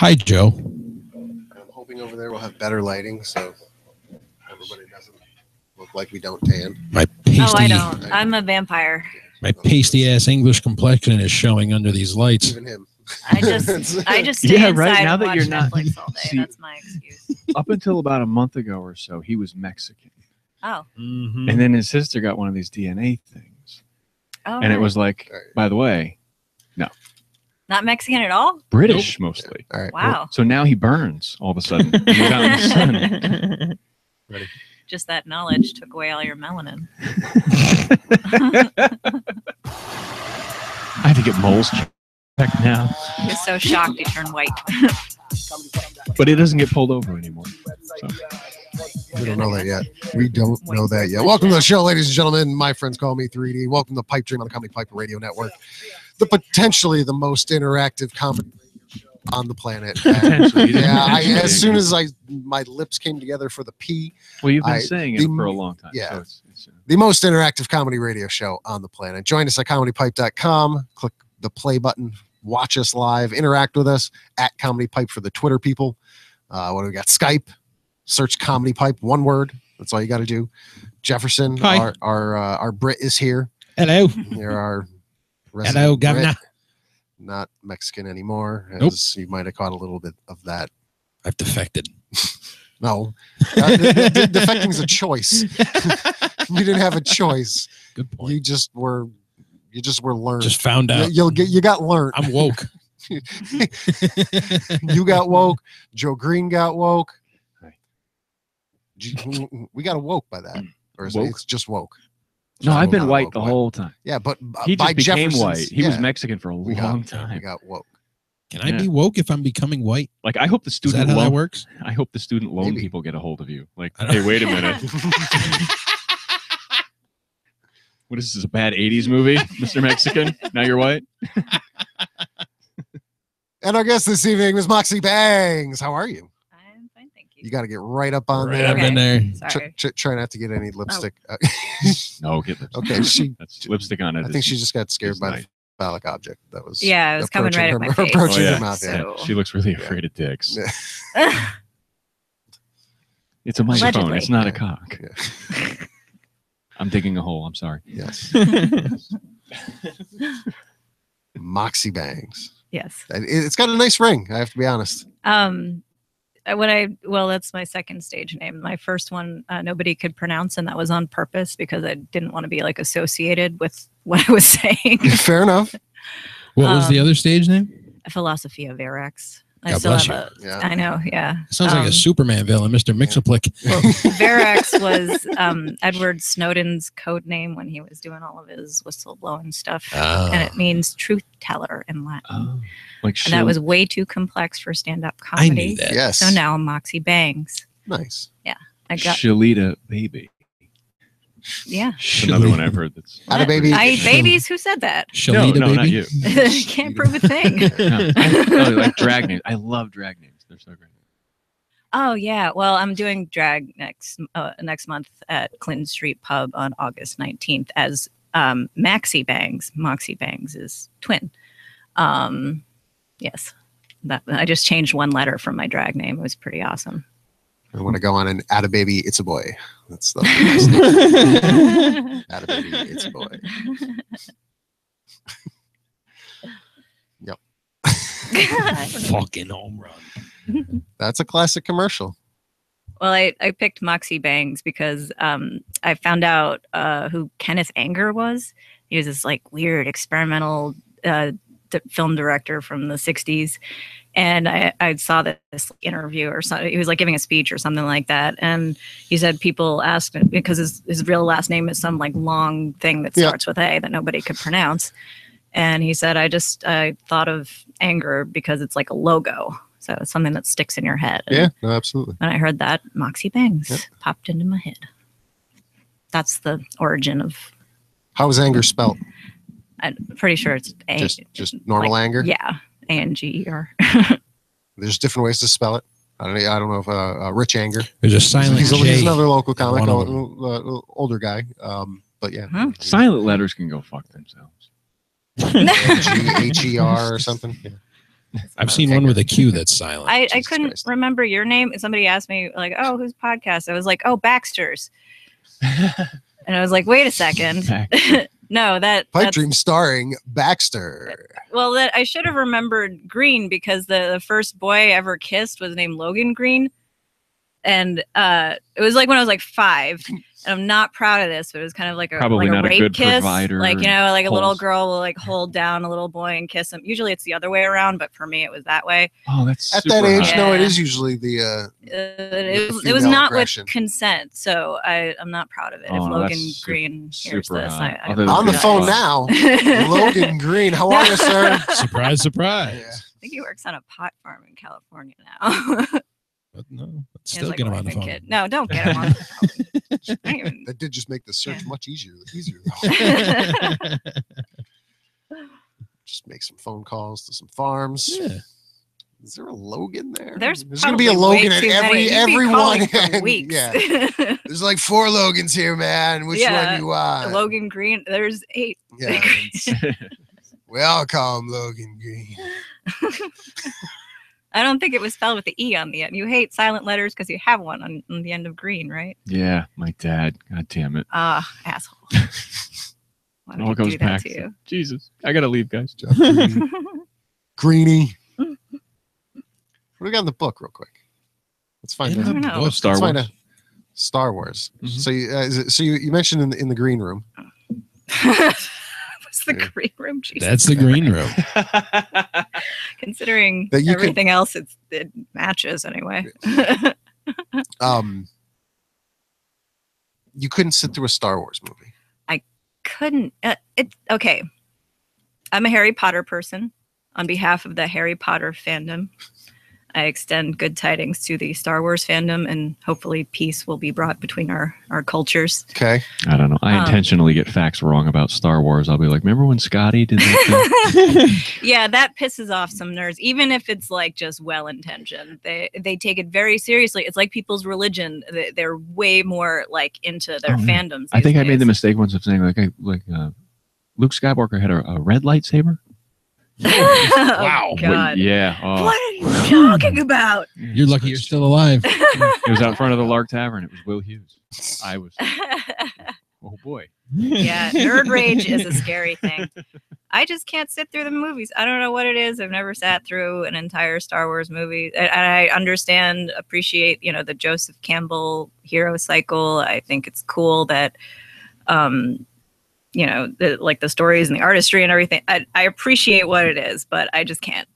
Hi, Joe. I'm hoping over there we'll have better lighting so everybody doesn't look like we don't tan. My pasty, I don't. I'm a vampire. My pasty-ass English complexion is showing under these lights. Even him. I just stay inside right now and that watch you're not. Netflix all day. See, That's my excuse. Up until about a month ago or so, he was Mexican. Oh. Mm-hmm. And then his sister got one of these DNA things. Oh, And it was like, by the way, no. Not Mexican at all? British, mostly. All right. Wow. So now he burns all of a sudden. When he's out in the sun. Ready? Just that knowledge took away all your melanin. I have to get moles checked now. He was so shocked he turned white. But it doesn't get pulled over anymore. So. We don't know that yet. We don't know that yet. Welcome to the show, ladies and gentlemen. My friends call me 3D. Welcome to Pipedream on the Comedypipe Radio Network. The potentially the most interactive comedy on the planet. As soon as my lips came together for the P. Well, you've been saying it for a long time. Yeah. So it's the most interactive comedy radio show on the planet. Join us at comedypipe.com. Click the play button. Watch us live. Interact with us at Comedypipe for the Twitter people. What do we got? Skype. Search Comedypipe. One word. That's all you got to do. Jefferson, Hi. our Brit is here. Hello. There are Hello, Governor. Not Mexican anymore, as you might have caught a little bit of that. I've defected. No, defecting is a choice. You didn't have a choice. Good point. You just were learned. Just found out. You got learned. I'm woke. You got woke. Joe Greene got woke. We got woke by that, or is it's just woke? No, I've been white the whole time. Yeah, but he by just became Jefferson's, white. He was Mexican for a long time. We got woke. Can I be woke if I'm becoming white? Like, I hope the student Is that how that works? I hope the student loan people get a hold of you. Like, hey, wait a minute. What is this, a bad 80s movie, Mr. Mexican? Now you're white? And our guest this evening was Moxie Bangs. How are you? I'm fine, thank you. You got to get right up on there. Up in there. Sorry. Try not to get any lipstick. No, get lipstick. Okay, that's lipstick on it. I think she just got scared by the phallic object that was. Yeah, it was coming right at my face. Approaching her mouth. So. She looks really afraid of dicks. It's a microphone. Allegedly. It's not a cock. Yeah. I'm digging a hole. I'm sorry. Yes. Moxie Bangs. Yes. It's got a nice ring. I have to be honest. That's my second stage name. My first one, nobody could pronounce, and that was on purpose because I didn't want to be like associated with what I was saying. Fair enough. What was the other stage name? Philosophia Verax. I God still bless have you. I know, yeah. Sounds like a Superman villain, Mr. Mixaplick. Well, Verax was Edward Snowden's code name when he was doing all of his whistleblowing stuff, and it means truth teller in Latin. And that was way too complex for stand-up comedy. I knew that. Yes. So now I'm Moxie Bangs. Nice. Yeah, I got Shalita baby. Yeah. Another one I've heard that's. Atta baby. I eat babies. Who said that? Shalita no, baby. not you. Can't prove a thing. No. Like drag names. I love drag names. They're so great. Oh yeah. Well, I'm doing drag next month at Clinton Street Pub on August 19th as Maxie Bangs. Moxie Bangs is twin. Yes. That I just changed one letter from my drag name. It was pretty awesome. I want to go on an Atta baby, it's a boy. That's the Atta baby, it's a boy. Yep. Fucking home run. That's a classic commercial. Well, I picked Moxie Bangs because I found out who Kenneth Anger was. He was this like weird experimental film director from the 60s. And I saw this interview or something. He was like giving a speech or something like that. And he said people asked him because his real last name is some like long thing that starts with A that nobody could pronounce. And he said, I thought of anger because it's like a logo. So it's something that sticks in your head. And yeah, no, absolutely. when I heard that, Moxie Bangs popped into my head. That's the origin of. How is anger spelled? I'm pretty sure it's A. Just normal anger? Yeah. ANGER. There's different ways to spell it. I don't know if Rich Anger. There's a silent He's J. another local comic, older guy. But yeah. Huh? Silent letters can go fuck themselves. GHER or something. Yeah. I've seen one with a Q that's silent. I Jesus couldn't Christ. remember your name. Somebody asked me like, "Oh, whose podcast?" I was like, "Oh, Baxter's," and I was like, "Wait a second, Baxter. no, that's Pipedream starring Baxter. well, that I should have remembered Greene because the first boy I ever kissed was named Logan Greene, and it was like when I was like 5. And I'm not proud of this, but it was kind of like a Probably like not a rape good kiss. provider Like, you know, like a little pulse. girl will like hold down a little boy and kiss him. Usually it's the other way around, but for me it was that way. Oh, that's At super that age, hot. no, it Yeah. is usually the It was female not aggression. with consent, so I'm not proud of it. Oh, if no, Logan that's Greene hears super this, hot. I Other than on the good phone fun. now. Logan Greene, how are you, sir? Surprise, surprise. Yeah. I think he works on a pot farm in California now. But no, He has, still like, get him a on the wife and phone. kid. No, don't get him on the phone. I don't even- That did just make the search Yeah. much easier. Just make some phone calls to some farms. Yeah. Is there a Logan there? There's going to be a probably way Logan at too many. You'd be everyone. calling for and- weeks. Yeah. There's like 4 Logans here, man. Which Yeah. one you want? Logan Greene. There's 8. Yeah. We all call him Logan Greene. I don't think it was spelled with the E on the end. You hate silent letters because you have one on the end of Green, right? Yeah, my dad. God damn it. Ah, asshole. Why It all would goes he do that back. to you? Jesus. I gotta leave, guys. Greenie. What do we got in the book, real quick? Let's find In out. the don't know. book. Star Let's find Wars. out. Star Wars. Mhm. So, you mentioned in the green room. What's the Yeah. Green Room? Jesus. That's the green room. Considering That you could- everything else, it matches anyway. You couldn't sit through a Star Wars movie. Couldn't. Okay. I'm a Harry Potter person. On behalf of the Harry Potter fandom, I extend good tidings to the Star Wars fandom, and hopefully peace will be brought between our cultures. Okay. I don't know. I intentionally get facts wrong about Star Wars. I'll be like, remember when Scotty did that? Yeah, that pisses off some nerds, even if it's like just well-intentioned. They take it very seriously. It's like people's religion. They're way more like into their Oh, yeah. fandoms. I think these I made the days. mistake once of saying like Luke Skywalker had a red lightsaber. Wow. But God. yeah. Oh, What are you talking about? You're lucky you're still alive. It was out front of the Lark Tavern. It was Will Hughes. I was. Oh boy. Yeah, nerd rage is a scary thing. I just can't sit through the movies. I don't know what it is. I've never sat through an entire Star Wars movie. And I understand, appreciate, the Joseph Campbell hero cycle. I think it's cool that, the stories and the artistry and everything. I appreciate what it is, but I just can't.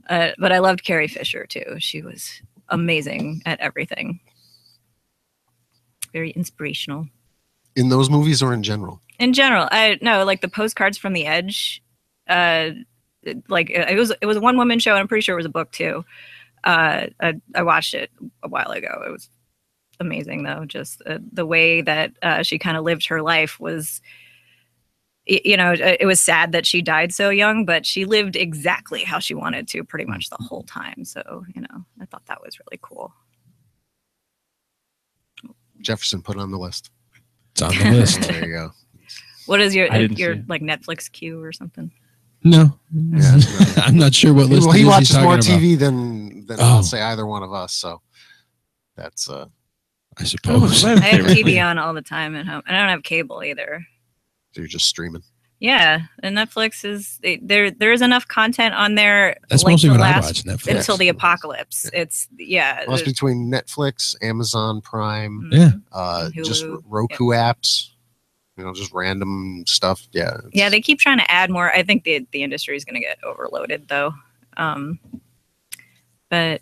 But I loved Carrie Fisher too. She was amazing at everything. Very inspirational. In those movies or in general? In general, I know, like the Postcards from the Edge. It was a one woman show, and I'm pretty sure it was a book too. I watched it a while ago. It was amazing though. Just the way that she kind of lived her life was, it was sad that she died so young, but she lived exactly how she wanted to pretty much the whole time. So, I thought that was really cool. Jefferson put it on the list. It's on the list. There you go. What is your I didn't see it. like Netflix queue or something? No. Yeah, I'm not sure what list Well, it he is watches he's more talking about. TV than Oh. I'll say either one of us. So that's I suppose. Oh, I have TV on all the time at home. I don't have cable either. so you're just streaming. Yeah, and Netflix is there is enough content on there. That's like mostly the what I last- watch. Netflix. until the apocalypse. It's Well, it's between Netflix, Amazon Prime, Yeah. just Hulu. Roku apps. Just random stuff. Yeah. Yeah, they keep trying to add more. I think the industry is going to get overloaded though. But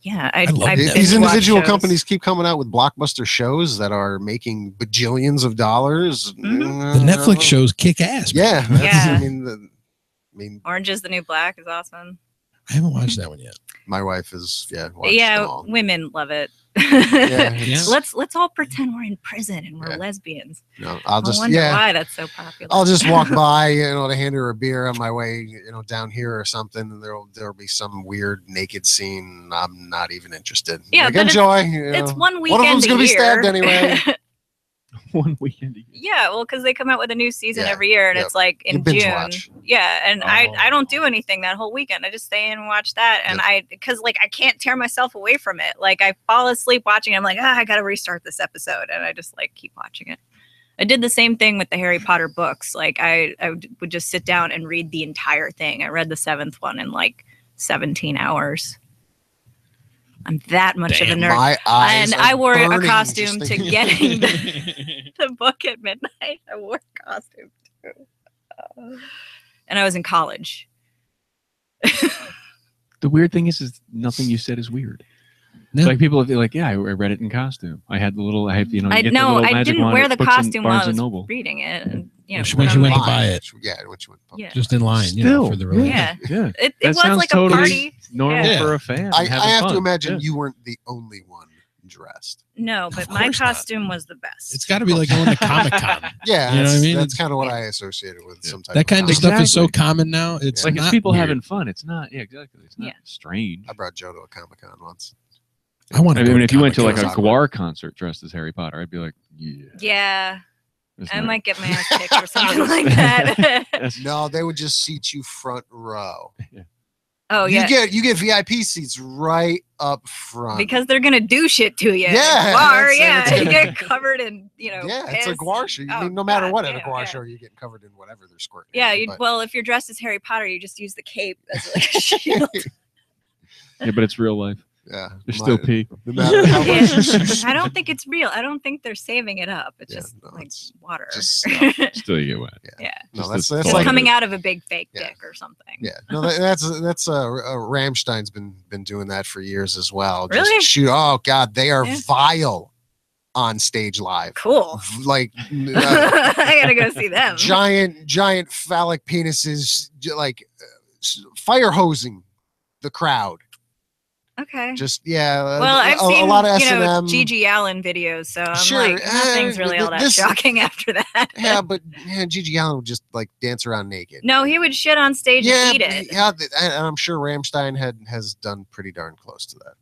yeah, I love I Netflix. These binge watch individual shows. companies keep coming out with blockbuster shows that are making bajillions of dollars. Mhm. The Netflix shows kick ass. man. Yeah. that's- Yeah. I mean, Orange is the New Black is awesome. I haven't watched that one yet. my wife is watched them all. Women love it. Yeah, Yeah. Let's all pretend we're in prison and we're Yeah. lesbians. No, I'll I just wonder why that's so popular. I'll just walk by, to hand her a beer on my way, down here or something, and there'll be some weird naked scene. I'm not even interested. Yeah, like, but enjoy. it's one One weekend of them's a gonna be year. stabbed anyway. One weekend. Yeah, well, because they come out with a new season Yeah, every year, and yep. it's like You in binge June. watch. Yeah, and Oh. I don't do anything that whole weekend. I just stay in and watch that, and because like I can't tear myself away from it. Like I fall asleep watching it, I'm like, I gotta restart this episode, and I just like keep watching it. I did the same thing with the Harry Potter books. Like I would just sit down and read the entire thing. I read the 7th one in like 17 hours. I'm that much of a nerd. My eyes and are I wore a burning costume just to thinking- getting the book at midnight. I wore a costume too. And I was in college. The weird thing is nothing you said is weird. No. Like people feel like, yeah, I read it in costume. I had the little, you get the I little magic didn't wand wear at the books in costume while Barnes I and was Noble. reading it. And, you know, When she went to on- buy it. Yeah, when she went. Yeah. Just in line, you know, Still, for the release. Yeah. Yeah. It That was sounds like totally a party. normal Yeah. for a fan. I having have to fun. imagine Yeah. you weren't the only one dressed. No, but Of my course not. costume was the best. It's got to be like going to Comic Con. Yeah, You know that's, what I mean? That's It's- kind of what I associated with some type That kind of of stuff is so Exactly. common now. It's Like not it's people weird. having fun. It's not. Yeah, exactly. It's not Yeah. strange. I brought Joe to a Comic-Con once. I want I to. mean, if you went to like a Comic-Con. Guar concert dressed as Harry Potter, I'd be like, yeah. Yeah. It's I not- might get my ass kicked or something like that. That's- No, they would just seat you front row. Oh, yeah. You get VIP seats right up front. Because they're gonna do shit to you. Yeah, Guar, that's- yeah. that's- You get covered in, yeah, it's a piss. Guar show. I Oh, mean, no matter God, what at a yeah, Guar yeah. show, you get covered in whatever they're squirting. Yeah, in, but- well, if you're dressed as Harry Potter, you just use the cape as like a shield. yeah, but it's real life. yeah, There's still pee. no matter how Yeah. much you I don't think it's real. I don't think they're saving it up. It's Yeah, just no, like it's water. just stuff. Still, you get wet. yeah. No, Just that's the that's It's like coming out of a big fake Yeah. dick or something. yeah. No, that's Rammstein's been doing that for years as well. Just Really? shoot. Oh God, they are Yeah. vile on stage live. Cool. Like I gotta go see them. giant phallic penises, fire hosing the crowd. Okay. Just Well, I've seen a lot of you know S&M. Gigi Allen videos, so I'm Sure, like nothing's really all that this- shocking after that. Yeah, but Gigi Allen would just like dance around naked. No, he would shit on stage Yeah, and eat it. and I'm sure Rammstein has done pretty darn close to that.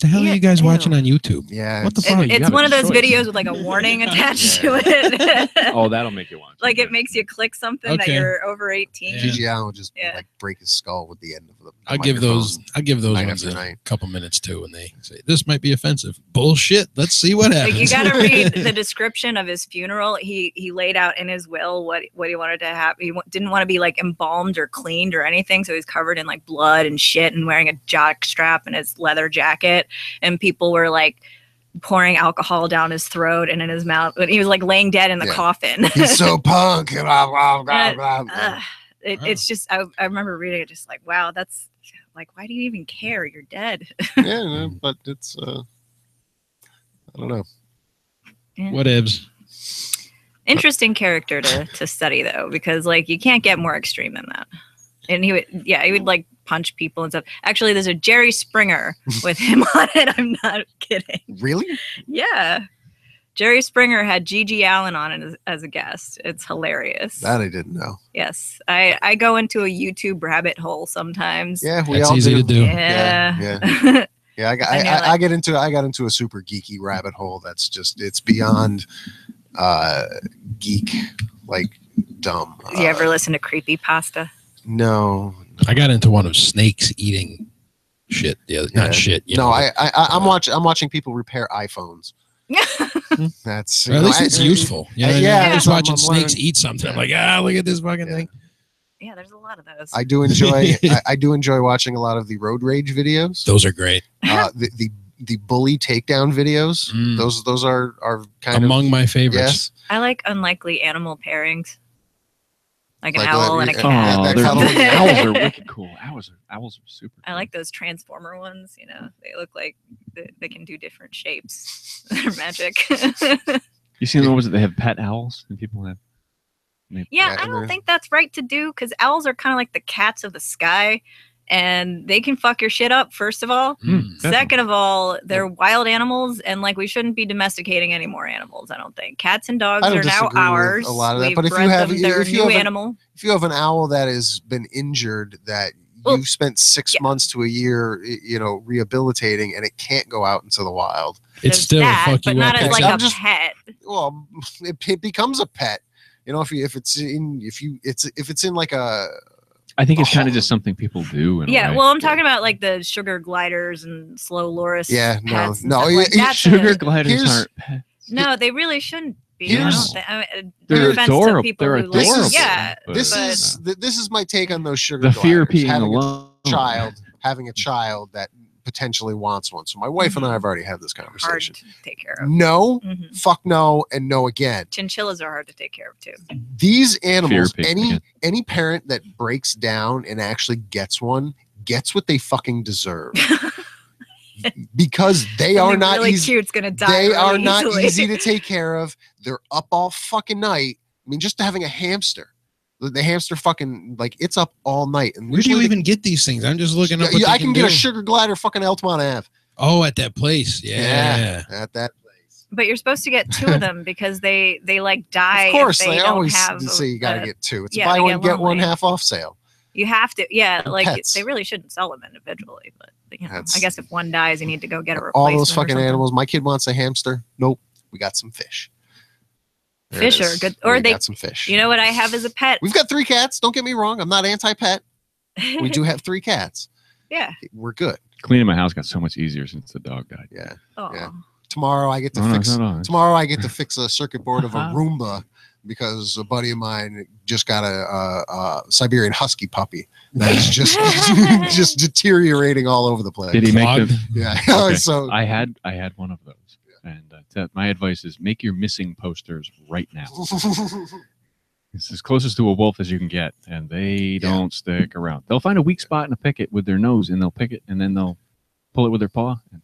The hell Yeah, are you guys ew. watching on YouTube? Yeah, What the it's- fuck? you It's have one a of those choice. videos with like a warning attached Yeah. to it. Oh, that'll make you watch. Like it makes you click something that Okay. you're over 18. Yeah. Gigi Allen would just Yeah. like break his skull with the end of the I'll give those night ones after a night. couple minutes too when they say this might be offensive. Bullshit. Let's see what happens. Like you got to read the description of his funeral. He laid out in his will what he wanted to have. He didn't want to be like embalmed or cleaned or anything, so he's covered in like blood and shit and wearing a jock strap and his leather jacket. And people were like pouring alcohol down his throat and in his mouth. But he was like laying dead in the Yeah. coffin. He's so punk. Blah, blah, blah, blah, blah. Ugh. It's just I remember reading it just like, wow, that's like, why do you even care? You're dead. Yeah, no, but it's I don't know. Whatevs. Interesting character to study though, because like you can't get more extreme than that. And he would like punch people and stuff. Actually, there's a Jerry Springer with him on it. I'm not kidding. Really? Yeah. Jerry Springer had Gigi Allen on it as a guest. It's hilarious. That I didn't know. Yes. I go into a YouTube rabbit hole sometimes. Yeah, we That's all easy do. to do. Yeah. Yeah. Yeah, And you're I got into a super geeky rabbit hole that's just it's beyond geek, like dumb. Do you ever listen to Creepypasta? No. I got into one of snakes eating shit. Yeah. Not shit. You No, know, I'm watching people repair iPhones. That's Or at least it's useful. You know what I mean? yeah, I'm just I'm watching snakes learning. eat something. I'm like, look at this fucking Yeah. thing. Yeah, there's a lot of those. I do enjoy I do enjoy watching a lot of the road rage videos. Those are great. The bully takedown videos. Mm. Those are kind Among my of favorites. yes. I like unlikely animal pairings. Like an Like owl that- and a yeah, cat. Oh, that they're- cuddly- owls are wicked cool. Owls are super. I like those transformer ones, you know. They look like they can do different shapes. They're magic. You seen the ones that they have pet owls and people have. Yeah, Yeah, I and don't they're- think that's right to do because owls are kind of like the cats of the sky and they can fuck your shit up, first of all. Mm. Second of all, they're wild animals and like we shouldn't be domesticating any more animals, I don't think. Cats and dogs I don't are now disagree with ours. a lot of that, We've but if you bred have- them, they're a if you new have an- animal. If you have an owl that has been injured that Well, you've spent 6 yeah. months to a year, rehabilitating, and it can't go out into the wild. It's There's still that, fuck but you not up. as Okay, like so a I'm just- pet. well, it becomes a pet. You know, if it's in like a. I think it's kind of just something people do. Yeah, well, I'm talking about like the sugar gliders and slow loris. Yeah, no, sugar gliders aren't pets. No, they really shouldn't be. They're adorable. People they're who adorable. yeah, this is my take on those sugar the gliders. fear of peeing alone. Having a child that potentially wants one. So my wife and I have already had this conversation. Hard to take care of. No, fuck no, and no again. Chinchillas are hard to take care of too. These animals, any parent that breaks down and actually gets one, gets what they fucking deserve. Because they are not really easy. Cute's gonna die they really are not easily. easy to take care of. They're up all fucking night. I mean, just having a hamster. The hamster fucking, like, it's up all night. And where do you even get these things? I'm just looking up. I can get a sugar glider fucking Altamont Ave. Oh, at that place. Yeah. At that place. But you're supposed to get 2 of them because they like die. Of course, if they always have say you got to get 2. It's yeah, buy one, get lonely. one half off sale. You have to. Yeah, like pets. they really shouldn't sell them individually. But you know, I guess if one dies, you need to go get a replacement. All those fucking animals. My kid wants a hamster. Nope. We got some fish. Fish are good. Or they got some fish. You know what I have as a pet? We've got 3 cats. Don't get me wrong. I'm not anti-pet. We do have 3 cats. Yeah. We're good. Cleaning my house got so much easier since the dog died. Yeah. Oh. Yeah. Tomorrow I get to fix. Tomorrow I get to fix a circuit board of a Roomba because a buddy of mine just got a Siberian Husky puppy that's just deteriorating all over the place. Did he make them? Yeah. Okay. So I had one of those. And my advice is make your missing posters right now. It's as closest to a wolf as you can get, and they don't stick around. They'll find a weak spot and pick it with their nose, and they'll pick it, and then they'll pull it with their paw, and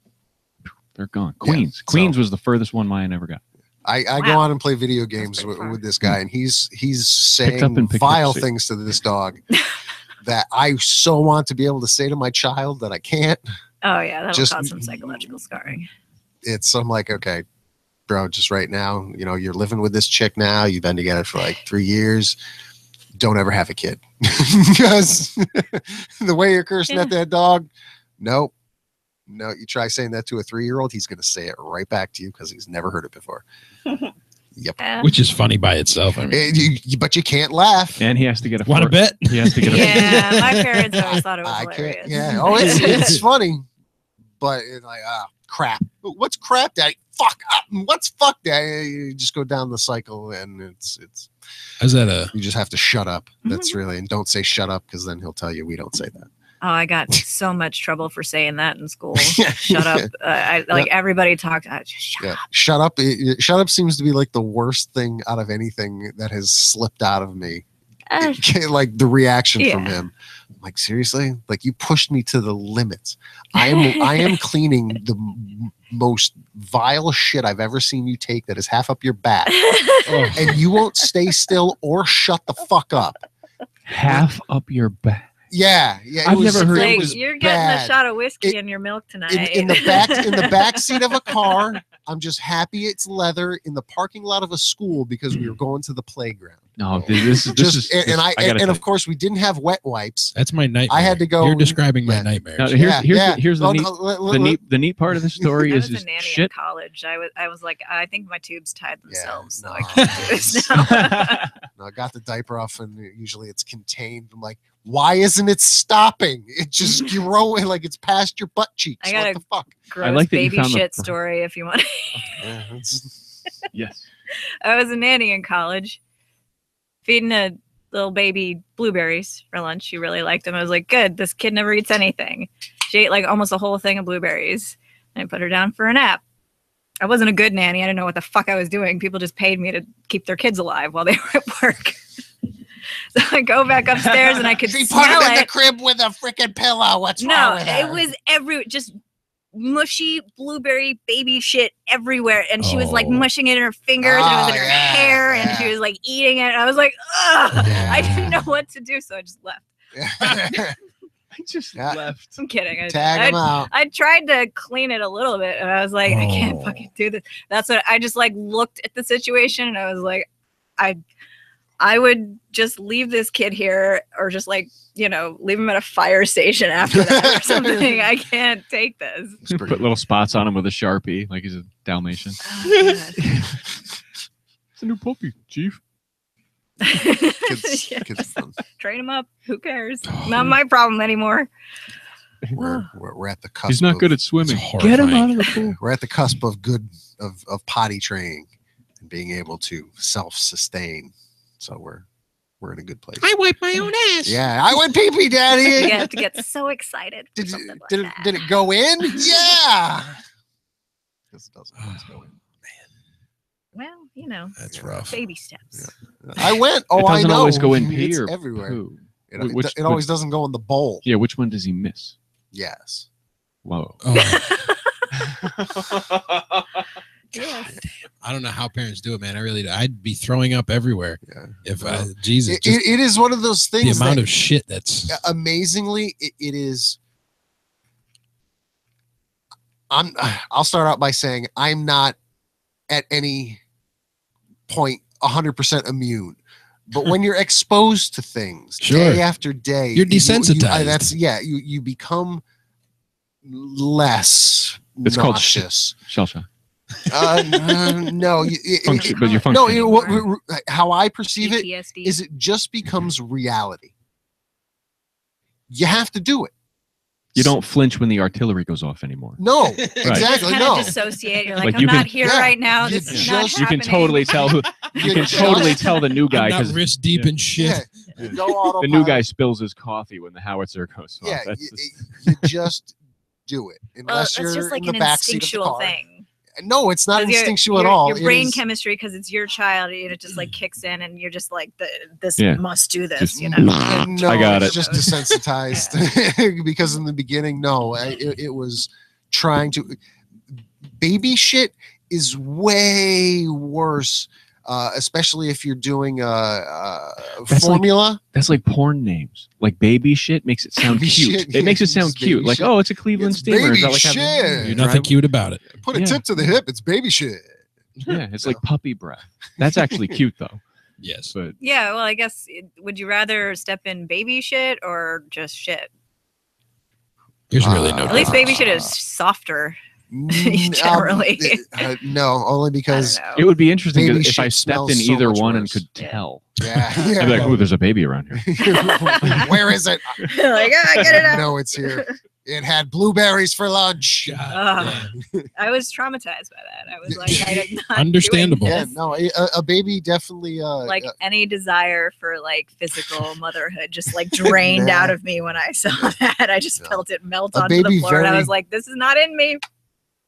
they're gone. Queens. Yeah, Queens was the furthest one mine ever got. I go on and play video games with this guy, and he's saying vile things to this dog that I so want to be able to say to my child that I can't. Oh yeah, that'll cause some psychological scarring. I'm like, okay, bro, just right now, you know, you're living with this chick now. You've been together for like 3 years. Don't ever have a kid. Because the way you're cursing at that dog, nope. No, you try saying that to a 3-year-old, he's going to say it right back to you because he's never heard it before. Yep. Which is funny by itself. I mean. But you can't laugh. And he has to get a Want to bet? He has to get a Yeah, my parents always thought it was hilarious. Yeah. Oh, it's funny. But it's like, crap. What's crap, Daddy? Fuck. What's fuck, Daddy? You just go down the cycle, and it's. Is that you just have to shut up. That's really, and don't say shut up because then he'll tell you we don't say that. Oh, I got so much trouble for saying that in school. Shut up. Everybody talked. Just shut up. Shut up. Shut up seems to be like the worst thing out of anything that has slipped out of me. Like the reaction from him. I'm like, seriously? Like, you pushed me to the limits. I am cleaning the most vile shit I've ever seen you take that is half up your back. And you won't stay still or shut the fuck up. Half up your back. Yeah. I've never heard like, it was you're getting a shot of whiskey in your milk tonight. In the back seat of a car, I'm just happy it's leather in the parking lot of a school because we were going to the playground. No, this is and of course we didn't have wet wipes. That's my nightmare. I had to go. You're describing my nightmares. Now, here's the neat part of the story. I was a nanny in college. I was like, I think my tubes tied themselves, so I can't do this now. No, I got the diaper off, and usually it's contained. I'm like, why isn't it stopping? It just growing like it's past your butt cheeks. What the fuck? Gross, I like baby shit story if you want. Yes. I was a nanny in college, feeding a little baby blueberries for lunch. She really liked them. I was like, good, this kid never eats anything. She ate like almost a whole thing of blueberries. And I put her down for a nap. I wasn't a good nanny. I didn't know what the fuck I was doing. People just paid me to keep their kids alive while they were at work. So I go back upstairs and I could smell it. Put him in the crib with a freaking pillow. What's wrong with her? It was just mushy blueberry baby shit everywhere, and she was like mushing it in her fingers, and it was in her hair, and she was like eating it. And I was like, ugh! I didn't know what to do, so I just left. I just left. I'm kidding. Tag him out. I tried to clean it a little bit, and I was like, I can't fucking do this. That's what I just like looked at the situation, and I was like, I would just leave this kid here, or just like, you know, leave him at a fire station after that or something. I can't take this. Put little spots on him with a Sharpie, like he's a Dalmatian. It's a new puppy, Chief. Kids, Yes. kids fun. Train him up. Who cares? Not my problem anymore. We're at the cusp. He's not good at swimming. It's Get him horrifying. out of the pool. We're at the cusp of of potty training and being able to self-sustain. So we're in a good place. I wipe my own ass. Yeah, I went pee-pee, Daddy. You have to get so excited. For Did something like did that. it go in? Yeah. This doesn't always go in. Well, you know, That's rough. baby steps. I went. Oh, It I doesn't know. always go in pee It's or everywhere. poo. It always doesn't go in the bowl. Yeah, which one does he miss? Yes. Whoa. Oh, Yes. I don't know how parents do it, man. I'd be throwing up everywhere. Yeah. If Well, Jesus, it is one of those the things. amount that, of shit that's amazingly, it is. I'll start out by saying I'm not at any point 100% immune. But when you're exposed to things Sure. day after day, You're desensitized. you become less It's called nauseous. Shell shock. No, But you're no. functioning. How I perceive it PTSD. is it just becomes reality. You have to do it. You don't flinch when the artillery goes off anymore. No, You exactly. kind No, of dissociate. You're like, Like, I'm you can- not here yeah, right now. you This is just- not You can happening. totally tell who. You can just- totally tell the new guy I'm not because wrist deep in shit. yeah, you go autopilot. the new guy spills his coffee when the howitzer goes off. Yeah, That's you just do it Well, unless that's you're just like in an the backseat of the instinctual car. thing. No, it's not 'Cause your- instinctual at your- all. Your It brain is- chemistry, because it's your child, and it just like kicks in, and you're just like, this Yeah. must do this, Just- you know. No, I got it's it. just desensitized because in the beginning, no, it was trying to. Baby shit is way worse, especially if you're doing That's formula. That's like porn names. Like baby shit makes it sound Baby cute. shit, It makes it yeah, sound it's cute. baby Like, shit. oh, it's a Cleveland It's steamer. Is that baby like having shit. you Nothing drive- cute about it. Put a Yeah. tip to the hip. It's baby shit. Yeah, it's like puppy breath. That's actually cute though. Yes. But Yeah, well, I guess would you rather step in baby shit or just shit? There's really no At least baby shit is Ah. softer. Mm, Generally. no, only I because don't it know. would be interesting Baby if I shit stepped in smells so either much one and worse. could Yeah. tell. yeah, I'd be like, oh, there's a baby around here. where is it? Like, get it out. No, it's here. It had blueberries for lunch. God, Ugh. I was traumatized by that. I was like, I did not do Understandable. Yeah, this. no, a baby definitely. Like any desire for like physical motherhood just like drained Nah. out of me when I saw that. I just No. felt it melt A onto the baby floor, and I very- was like, "This is not in me."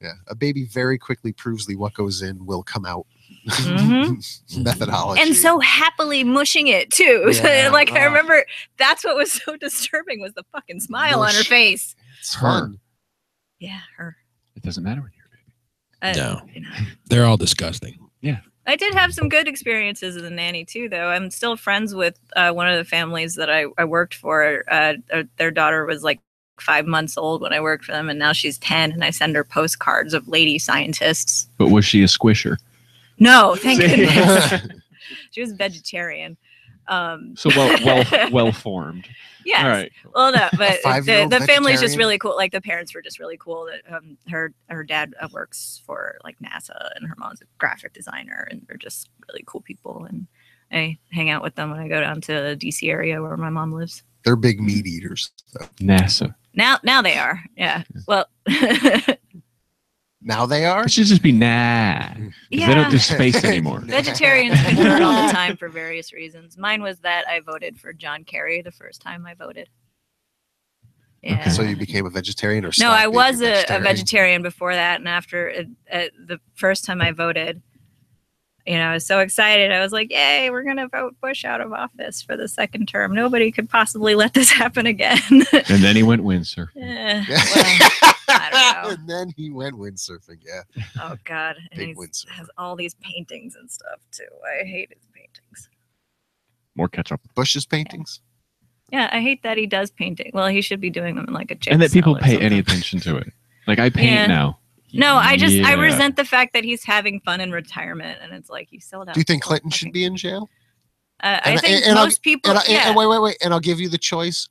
yeah, a baby very quickly proves what goes in will come out. Mhm. Methodology. And so happily mushing it too. Yeah, Like I oh. remember, that's what was so disturbing was the fucking smile on her Mush. face. it's fun. Yeah, her. It doesn't matter when you're a baby. No. You know. they're all disgusting. I did have some good experiences as a nanny too, though. I'm still friends with one of the families that I worked for. Their daughter was like 5 months old when I worked for them, and now she's 10. And I send her postcards of lady scientists. But was she a squisher? No, thank See? goodness. She was vegetarian. So well formed. Yes. All right. Well, no, but five-year-old the family's just vegetarian? really cool. Like the parents were just really cool. That her dad works for like NASA, and her mom's a graphic designer, and they're just really cool people. And I hang out with them when I go down to the DC area where my mom lives. They're big meat eaters. So. NASA. Now they are. Yeah. Well, Now they are. It should just be nah. 'Cause they don't do space anymore. vegetarians convert all the time for various reasons. Mine was that I voted for John Kerry the first time I voted. Yeah. So you became a vegetarian, or No, stopped I being was a vegetarian before that, and after the first time I voted, I was so excited. I was like, "Yay, we're gonna vote Bush out of office for the second term. Nobody could possibly let this happen again." And then he went windsurfing. Eh, well, I don't know. And then he went windsurfing. Yeah, Oh God, and Big he windsurfer. has all these paintings and stuff too. I hate his paintings. More ketchup. Bush's paintings. Yeah, I hate that he does painting. Well, he should be doing them in like a jigsaw. And that people or pay something. any attention to it. Like I paint Yeah. now. No, I Yeah. resent the fact that he's having fun in retirement, and it's like you still. Do you think Clinton should be in jail? I And- think and I'll- most people. And, yeah. and wait, and I'll give you the choice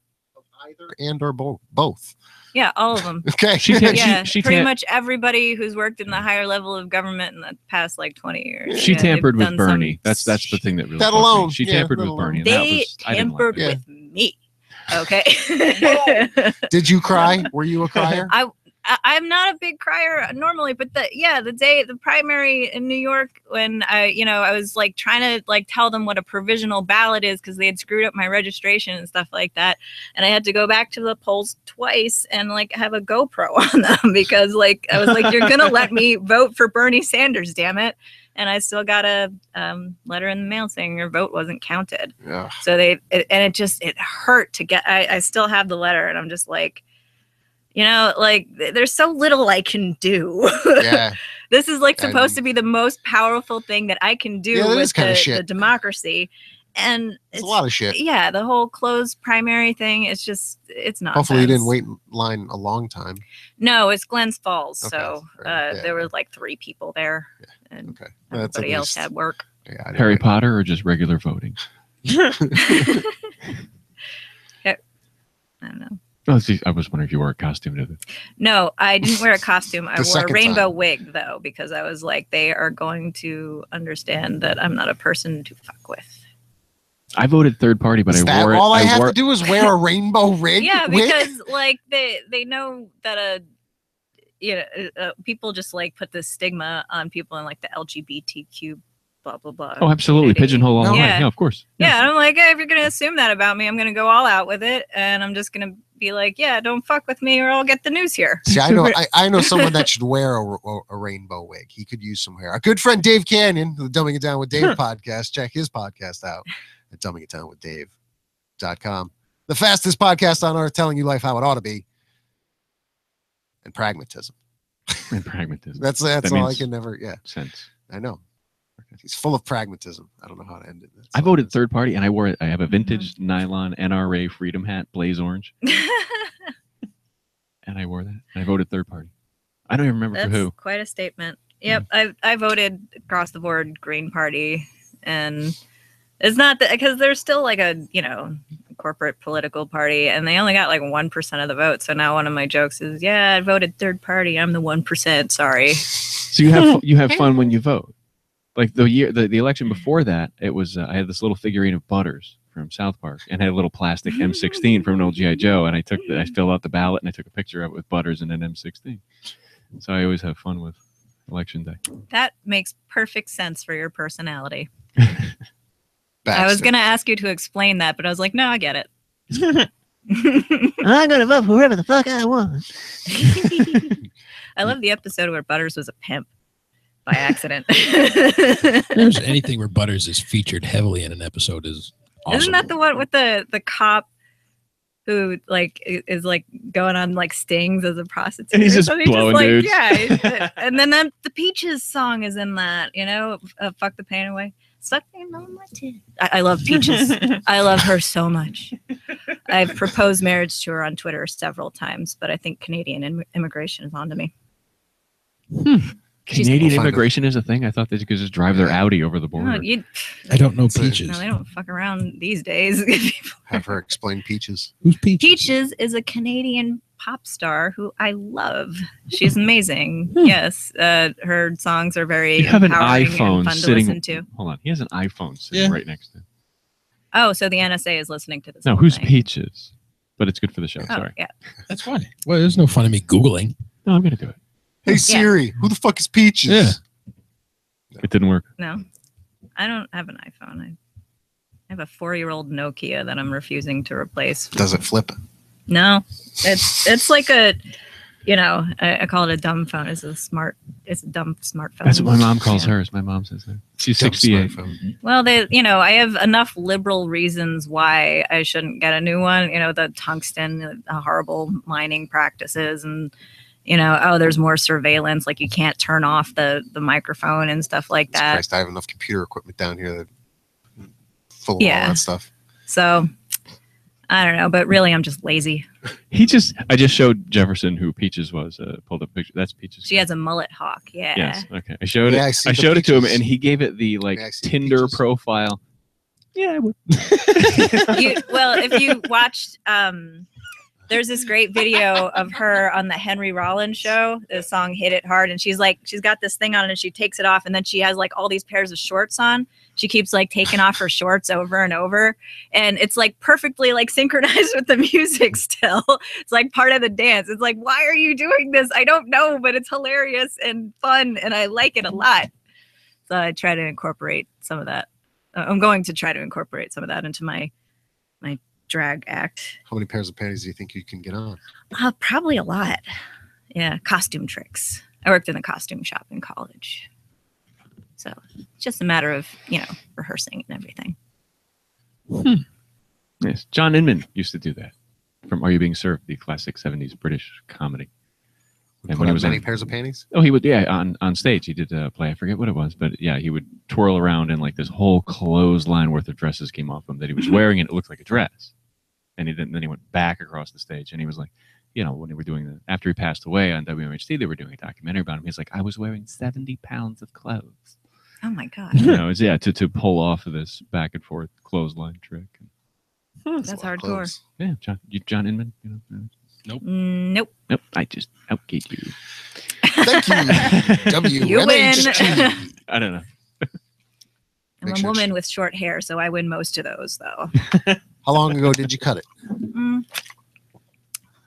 either and or both. Yeah, all of them. Okay. Yeah, she pretty much everybody who's worked in the higher level of government in the past like 20 years. She Yeah, tampered they've with done Bernie. some That's the thing that really. That bugged me. alone. She Yeah, tampered that with alone. Bernie. And They I didn't like tampered that. with me. Okay. Did you cry? Were you a crier? I'm not a big crier normally, but the primary in New York, when I was like trying to like tell them what a provisional ballot is because they had screwed up my registration and stuff like that, and I had to go back to the polls twice and like have a GoPro on them because like I was like, you're gonna let me vote for Bernie Sanders, damn it. And I still got a letter in the mail saying your vote wasn't counted. Yeah. So it hurt to get. I still have the letter, and I'm just like, like there's so little I can do. Yeah. This is like supposed to be the most powerful thing that I can do with the democracy. And it's a lot of shit. Yeah, the whole closed primary thing, it's nonsense. Hopefully you didn't wait in line a long time. No, it's Glens Falls. Okay. So there were like 3 people there. Yeah. And everybody else had work. Yeah, Harry Potter or just regular voting? I don't know. Oh, see, I was wondering if you wore a costume to it. No, I didn't wear a costume. I wore a second rainbow time. wig, though, because I was like, they are going to understand that I'm not a person to fuck with. I voted third party, but Is I that wore it. all I have to do is wear a rainbow wig? Yeah, because like they know that people just like put this stigma on people in like the LGBTQ blah blah blah. Oh, absolutely, pigeonhole all the way. Yeah. Yeah, of course. Yeah, and I'm like, hey, if you're gonna assume that about me, I'm gonna go all out with it, and I'm just gonna be like, yeah, don't fuck with me, or I'll get the news here. See, I know someone that should wear a rainbow wig. He could use some hair. Our good friend Dave Canyon, the Dumbing It Down with Dave podcast. Check his podcast out at dumbingitdownwithdave.com. The fastest podcast on earth, telling you life how it ought to be, and pragmatism. And pragmatism. That's all I can never. Yeah, sense. I know. He's full of pragmatism. I don't know how to end it. I voted third party, and I have a vintage nylon NRA Freedom hat, blaze orange, and I wore that. And I voted third party. I don't even remember for who. Quite a statement. Yep, I voted across the board Green Party, and it's not that because there's still like a corporate political party, and they only got like 1% of the vote. So now one of my jokes is, yeah, I voted third party. I'm the 1%. Sorry. So you have fun when you vote. Like the election before that, it was I had this little figurine of Butters from South Park and had a little plastic M16 from an old G.I. Joe, and I filled out the ballot and I took a picture of it with Butters and an M16. So I always have fun with election day. That makes perfect sense for your personality. Baxter. I was gonna ask you to explain that, but I was like, no, I get it. I'm gonna vote for whoever the fuck I want. I love the episode where Butters was a pimp. By accident. If there's anything where Butters is featured heavily in an episode is awesome. Isn't that the one with the cop who like is like going on like stings as a prostitute? And he's just blowing dudes. Yeah. And then the Peaches song is in that, Fuck the Pain Away. Sucking on my tit. I love Peaches. I love her so much. I've proposed marriage to her on Twitter several times, but I think Canadian immigration is on to me. Canadian immigration is a thing? I thought they could just drive their Audi over the border. No, I don't know Peaches. No, they don't fuck around these days. Have her explain Peaches. Who's Peaches? Peaches is a Canadian pop star who I love. She's amazing. Yes, her songs are very You have an empowering iPhone and fun sitting. to listen to. Hold on, he has an iPhone sitting right next to him. Oh, so the NSA is listening to this. No, whole who's thing. Peaches? But it's good for the show. Oh, Sorry. yeah. That's funny. Well, there's no fun in me Googling. No, I'm gonna do it. Hey Siri, who the fuck is Peaches? Yeah. It didn't work. No, I don't have an iPhone. I have a 4-year-old Nokia that I'm refusing to replace. Does it flip? No, it's like a, I call it a dumb phone. It's a dumb smartphone. That's what my mom calls hers. My mom says that. She's 68. Well, I have enough liberal reasons why I shouldn't get a new one. The tungsten, the horrible mining practices, and there's more surveillance. Like you can't turn off the microphone and stuff like that. Christ, I have enough computer equipment down here that full of all that stuff. So I don't know, but really, I'm just lazy. I just showed Jefferson who Peaches was. Pulled up a picture. That's Peaches. She has a mullet hawk. Yeah. Yes. Okay. I showed it. I showed it to him, and he gave it the Tinder profile. Yeah, I would. Well, if you watched There's this great video of her on the Henry Rollins show, the song Hit It Hard. And she's got this thing on and she takes it off. And then she has like all these pairs of shorts on. She keeps like taking off her shorts over and over. And it's like perfectly like synchronized with the music still. It's like part of the dance. It's like, why are you doing this? I don't know, but it's hilarious and fun. And I like it a lot. So I try to incorporate some of that. I'm going to try to incorporate some of that into my drag act. How many pairs of panties do you think you can get on? Probably a lot. Yeah, costume tricks. I worked in a costume shop in college. So it's just a matter of, rehearsing and everything. Yes, John Inman used to do that from Are You Being Served, the classic 70s British comedy. And when he was many pairs of panties? Oh, he would, on stage. He did a play. I forget what it was, but yeah, he would twirl around and like this whole clothesline worth of dresses came off him that he was wearing and it looked like a dress. And then he went back across the stage and he was like, when they were doing that, after he passed away on WMHD, they were doing a documentary about him. He's like, I was wearing 70 pounds of clothes. Oh my God. To pull off of this back and forth clothesline trick. That's hardcore. Yeah, John Inman, Nope. Nope. I just outgate you. Thank you. You win. WMHT. I don't know. I'm a woman with short hair, so I win most of those, though. How long ago did you cut it?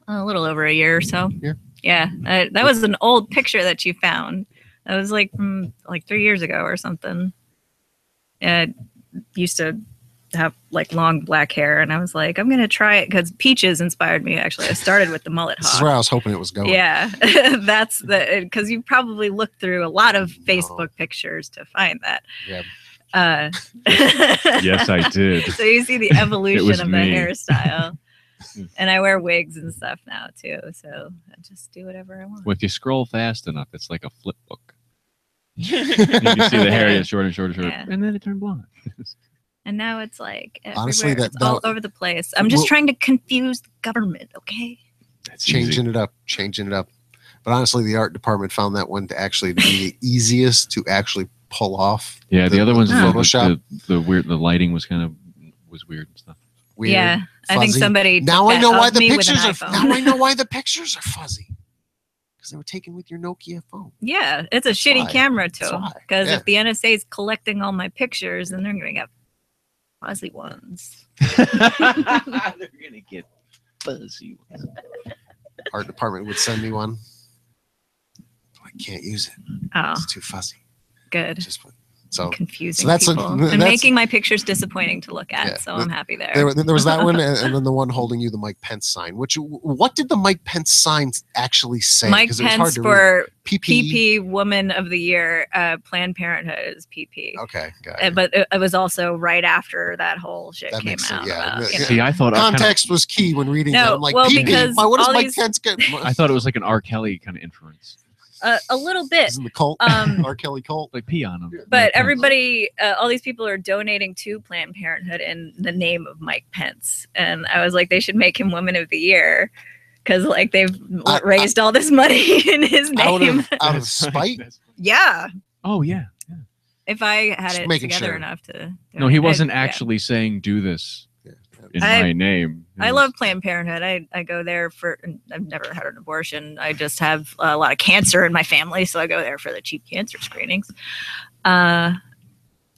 A little over a year or so. Yeah. That was an old picture that you found. That was from 3 years ago or something. I used to have like long black hair, and I was like, I'm gonna try it because Peaches inspired me. Actually, I started with the mullet hawk. This is where I was hoping it was going. Yeah, that's because you probably looked through a lot of Facebook pictures to find that. Yeah. Yes, I did. So you see the evolution of the me. hairstyle. And I wear wigs and stuff now too, so I just do whatever I want. Well, if you scroll fast enough, it's like a flip book. You can see the hair get shorter and shorter, and then it turned blonde. And now it's like honestly, it's all over the place. I'm just trying to confuse the government, okay? That's changing it up. But honestly, the art department found that one to actually be the easiest to actually pull off. Yeah, the other ones, Photoshop. The lighting was weird and stuff. Weird, yeah, fuzzy. I think somebody. Now I know why the pictures are. Now I know why the pictures are fuzzy. Because they were taken with your Nokia phone. Yeah, it's a shitty camera too. Because if the NSA is collecting all my pictures, then they're going to get fuzzy ones. They're going to get fuzzy ones. Art department would send me one. I can't use it. Oh, it's too fuzzy. Good. So confusing that's people and making my pictures disappointing to look at. So I'm happy there. There was that one, and then the one holding you the Mike Pence sign. What did the Mike Pence sign actually say? Mike Pence for PP Woman of the Year. Planned Parenthood is PP. Okay, got it. But it was also right after that whole shit came out. Yeah. See, I thought context was key when reading that. I'm like, PP. Because what does Mike Pence get? I thought it was like an R. Kelly kind of inference. A little bit. Isn't the cult? R. Kelly cult. Like pee on him. But everybody, all these people are donating to Planned Parenthood in the name of Mike Pence. And I was like, they should make him Woman of the Year. Because like they've raised all this money in his name. Out of spite? Yeah. Oh, yeah. If I had it together enough to. No, he wasn't actually saying do this. In my name. I love Planned Parenthood. I go there I've never had an abortion. I just have a lot of cancer in my family, so I go there for the cheap cancer screenings. They're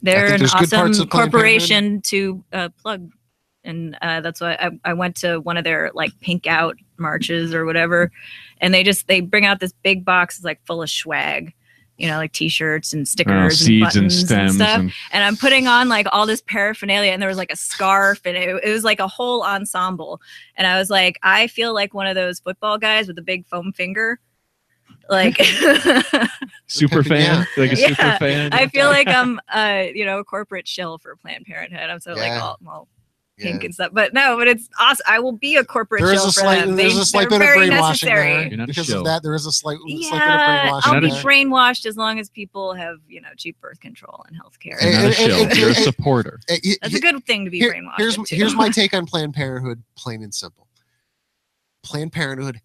an awesome corporation to plug. And that's why I went to one of their like pink out marches or whatever. And they bring out this big box that's like full of swag. Like t-shirts and stickers and seeds buttons and stems and stuff. And I'm putting on like all this paraphernalia, and there was like a scarf, and it was like a whole ensemble. And I was like, I feel like one of those football guys with a big foam finger. Like super fan, like a super fan. I feel like I'm a corporate shill for Planned Parenthood. I'm so like all pink and stuff, but it's awesome. I will be a corporate shill for them. There's a slight bit of brainwashing there. Because of that, there is a slight bit of brainwashing. I'll be brainwashed as long as people have cheap birth control and healthcare. You're a supporter. That's a good thing to be brainwashed. Here's my take on Planned Parenthood, plain and simple. Planned Parenthood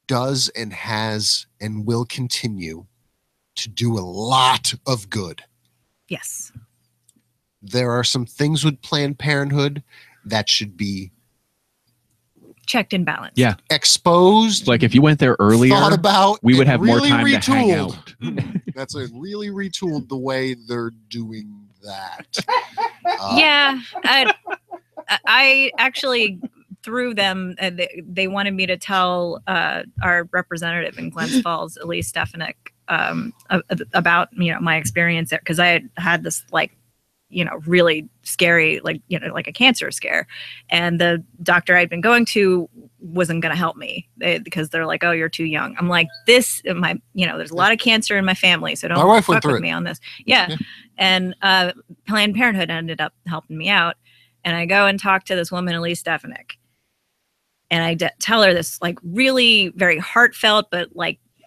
does and has and will continue to do a lot of good. Yes. There are some things with Planned Parenthood that should be checked and balanced. Yeah. Exposed. Like if you went there earlier, thought about, we would have really more time retooled. to hang out. That's it. Really retooled the way they're doing that. Yeah, I actually through them. They wanted me to tell our representative in Glens Falls, Elise Stefanik, about my experience there, because I had this really scary, like a cancer scare, and the doctor I'd been going to wasn't going to help me because they're like, oh, you're too young. I'm like, there's a lot of cancer in my family, so don't fuck with me on this. Yeah. And Planned Parenthood ended up helping me out, and I go and talk to this woman, Elise Stefanik, and I tell her this really very heartfelt but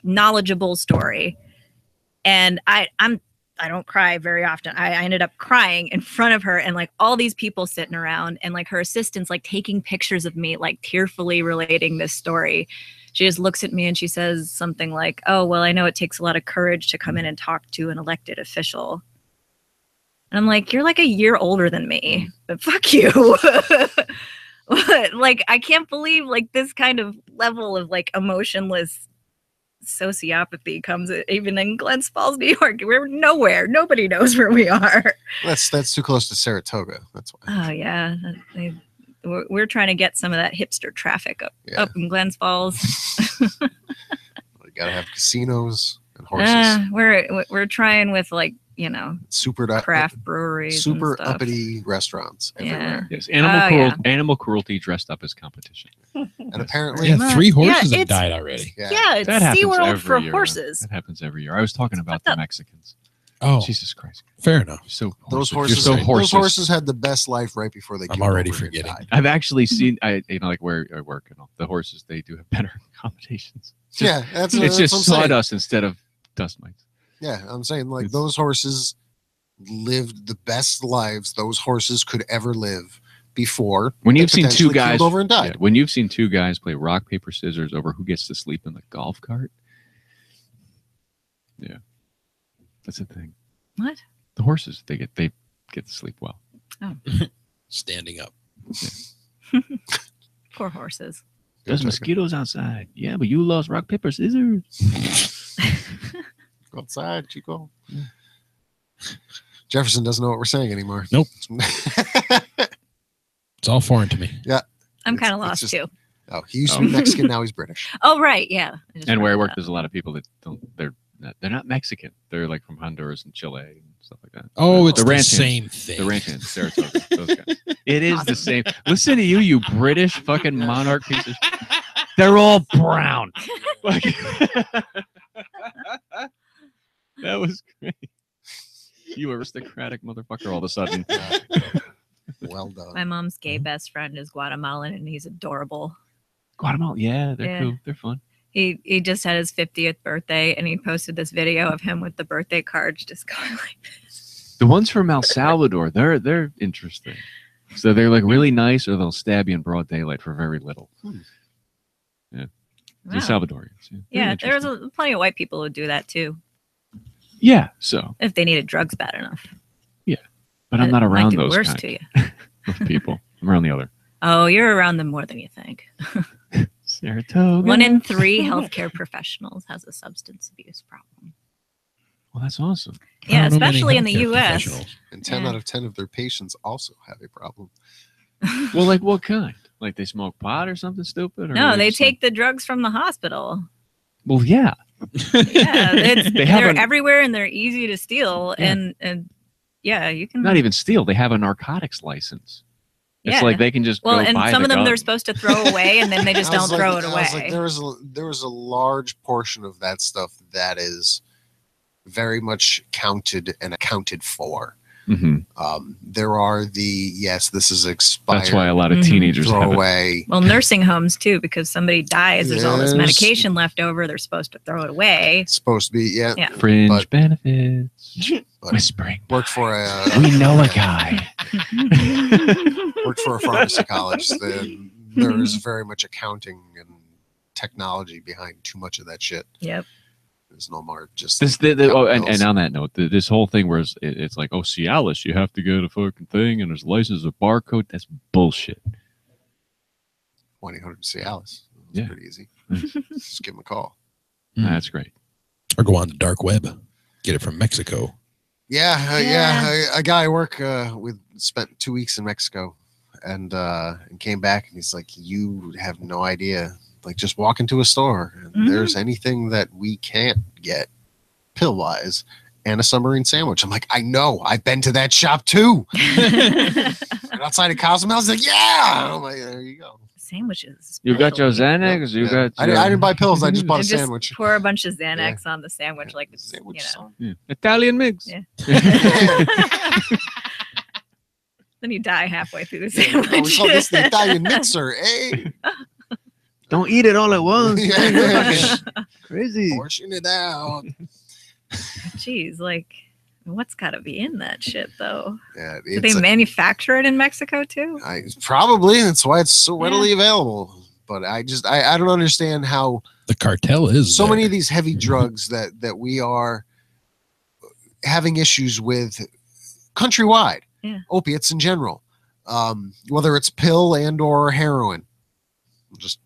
knowledgeable story, and I don't cry very often. I ended up crying in front of her and all these people sitting around, and her assistants taking pictures of me, tearfully relating this story. She just looks at me and she says something like, oh, well, I know it takes a lot of courage to come in and talk to an elected official. And I'm like, you're a year older than me, but fuck you. I can't believe this kind of level of emotionless sociopathy comes even in Glens Falls, New York. We're nowhere. Nobody knows where we are. That's too close to Saratoga. That's why. Oh yeah, we're trying to get some of that hipster traffic up in Glens Falls. You gotta have casinos and horses. We're trying with super craft breweries, super and stuff. Uppity restaurants everywhere. Yes, animal cruelty dressed up as competition. And apparently, 3 horses have died already. Yeah, it's that happens SeaWorld for year. horses. That happens every year. I was talking about the Mexicans. Oh, Jesus Christ! Fair enough. Those horses had the best life right before they. I'm already forgetting. I've actually seen. Where I work and all the horses, they do have better accommodations. It's just sawdust instead of dust mites. Yeah, I'm saying those horses lived the best lives those horses could ever live before. When you've seen two guys over and died. When you've seen 2 guys play rock paper scissors over who gets to sleep in the golf cart. Yeah, that's a thing. What? The horses they get to sleep well. Oh, standing up. Yeah. Poor horses. There's mosquitoes outside. Yeah, but you lost rock paper scissors. Go outside, Chico. Yeah. Jefferson doesn't know what we're saying anymore. Nope. It's all foreign to me. Yeah. I'm kind of lost too. Oh, he used to be Mexican, now he's British. Oh, right, yeah. And where I work, there's a lot of people that they're not Mexican. They're from Honduras and Chile and stuff like that. Oh, it's the same thing. The ranching, Saratoga, those guys. It is the same. Listen to you British fucking monarch pieces. They're all brown. That was great. You aristocratic motherfucker all of a sudden. Well done. My mom's gay best friend is Guatemalan, and he's adorable. Guatemala, yeah, they're cool. They're fun. He just had his 50th birthday, and he posted this video of him with the birthday cards just going like this. The ones from El Salvador, they're interesting. So they're really nice, or they'll stab you in broad daylight for very little. Yeah. Wow. The Salvadorians. Yeah, there's plenty of white people who do that too. Yeah, so if they needed drugs bad enough. Yeah, but I'm not around those worse kind to you. of people. I'm around the other. Oh, you're around them more than you think. Saratoga. 1 in 3 healthcare professionals has a substance abuse problem. Well, that's awesome. Yeah, especially in the U.S. And 10 out of 10 of their patients also have a problem. Well, what kind? They smoke pot or something stupid? Or no, they take the drugs from the hospital. Well, yeah. Yeah, they're everywhere and they're easy to steal. Yeah. And yeah, you can not even steal. They have a narcotics license. It's they can just go and buy some of them gun. They're supposed to throw away, and then they just don't throw it away. There was a large portion of that stuff that is very much counted and accounted for. Mm-hmm. There are this is expired. That's why a lot of teenagers throw away. Well, nursing homes too, because somebody dies. There's all this medication left over. They're supposed to throw it away. It's supposed to be fringe benefits. Whispering. Worked for we know a guy. Worked for a pharmacy college. There is very much accounting and technology behind too much of that shit. Yep. There's no more just and on that note, this whole thing where it's like, Cialis, you have to get a fucking thing and there's a license, a barcode. That's bullshit. 1-800-Cialis. It's Yeah. pretty easy. Just give them a call. That's great. Or go on the dark web. Get it from Mexico. A guy I work with spent 2 weeks in Mexico and came back, and he's like, you have no idea. Like, just walk into a store and there's anything that we can't get pill wise and a submarine sandwich. I'm like, I know, I've been to that shop too. And outside of Cozumel, he's like, yeah. I'm like, there you go. Sandwiches. You got your Xanax? You got I didn't buy pills. I just bought a And just sandwich. pour a bunch of Xanax on the sandwich, like it's, Sandwich you know. Yeah. Italian mix. Yeah. Then you die halfway through the Oh, sandwich. we call this the Italian mixer, eh? Don't eat it all at once. Yeah. Crazy. Portion it out. Jeez, like, what's got to be in that shit, though? Yeah, Do they manufacture it in Mexico too? Probably. That's why it's so readily available. But I don't understand how The cartel is so there. many of these heavy drugs that we are having issues with countrywide. Yeah. Opiates in general, whether it's pill and or heroin. We'll just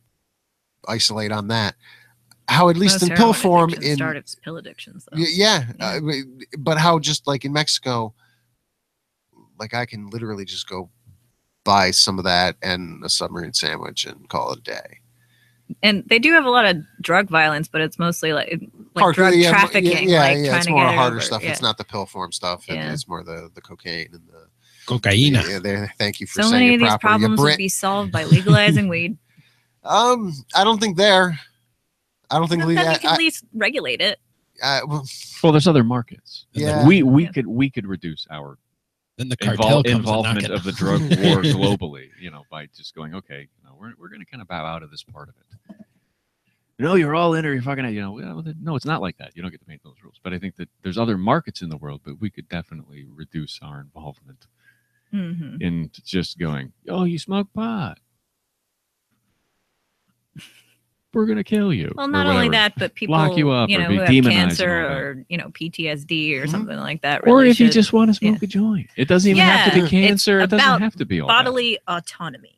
isolate on that. How at least Most in pill heroin form addictions in start as pill addictions, though. yeah, but how just like in Mexico, like I can literally just go buy some of that and a submarine sandwich and call it a day. And they do have a lot of drug violence, but it's mostly like drug trafficking. Yeah, like yeah, trying it's to more get it harder over, stuff. yeah. It's not the pill form stuff. Yeah. It's more the cocaine and the Cocaina. Yeah, there. Thank you for So saying many it of these properly. problems would be solved by legalizing weed. I don't think there. I don't think Then you can at least regulate it. Well, there's other markets. Yeah. We could reduce our Then the cartel comes involvement knocking. of the drug war globally, by just going, okay, we're going to kind of bow out of this part of it. No, you're all in, or you're fucking, no, it's not like that. You don't get to paint those rules. But I think that there's other markets in the world, but we could definitely reduce our involvement in just going, oh, you smoke pot. We're going to kill you. Well, not only that, but people lock you up, or be who have demonized cancer and all that. or PTSD or something like that. Or Really if you should- just want to smoke a joint. It doesn't even have to be cancer. It it's doesn't about have to be all that. bodily autonomy.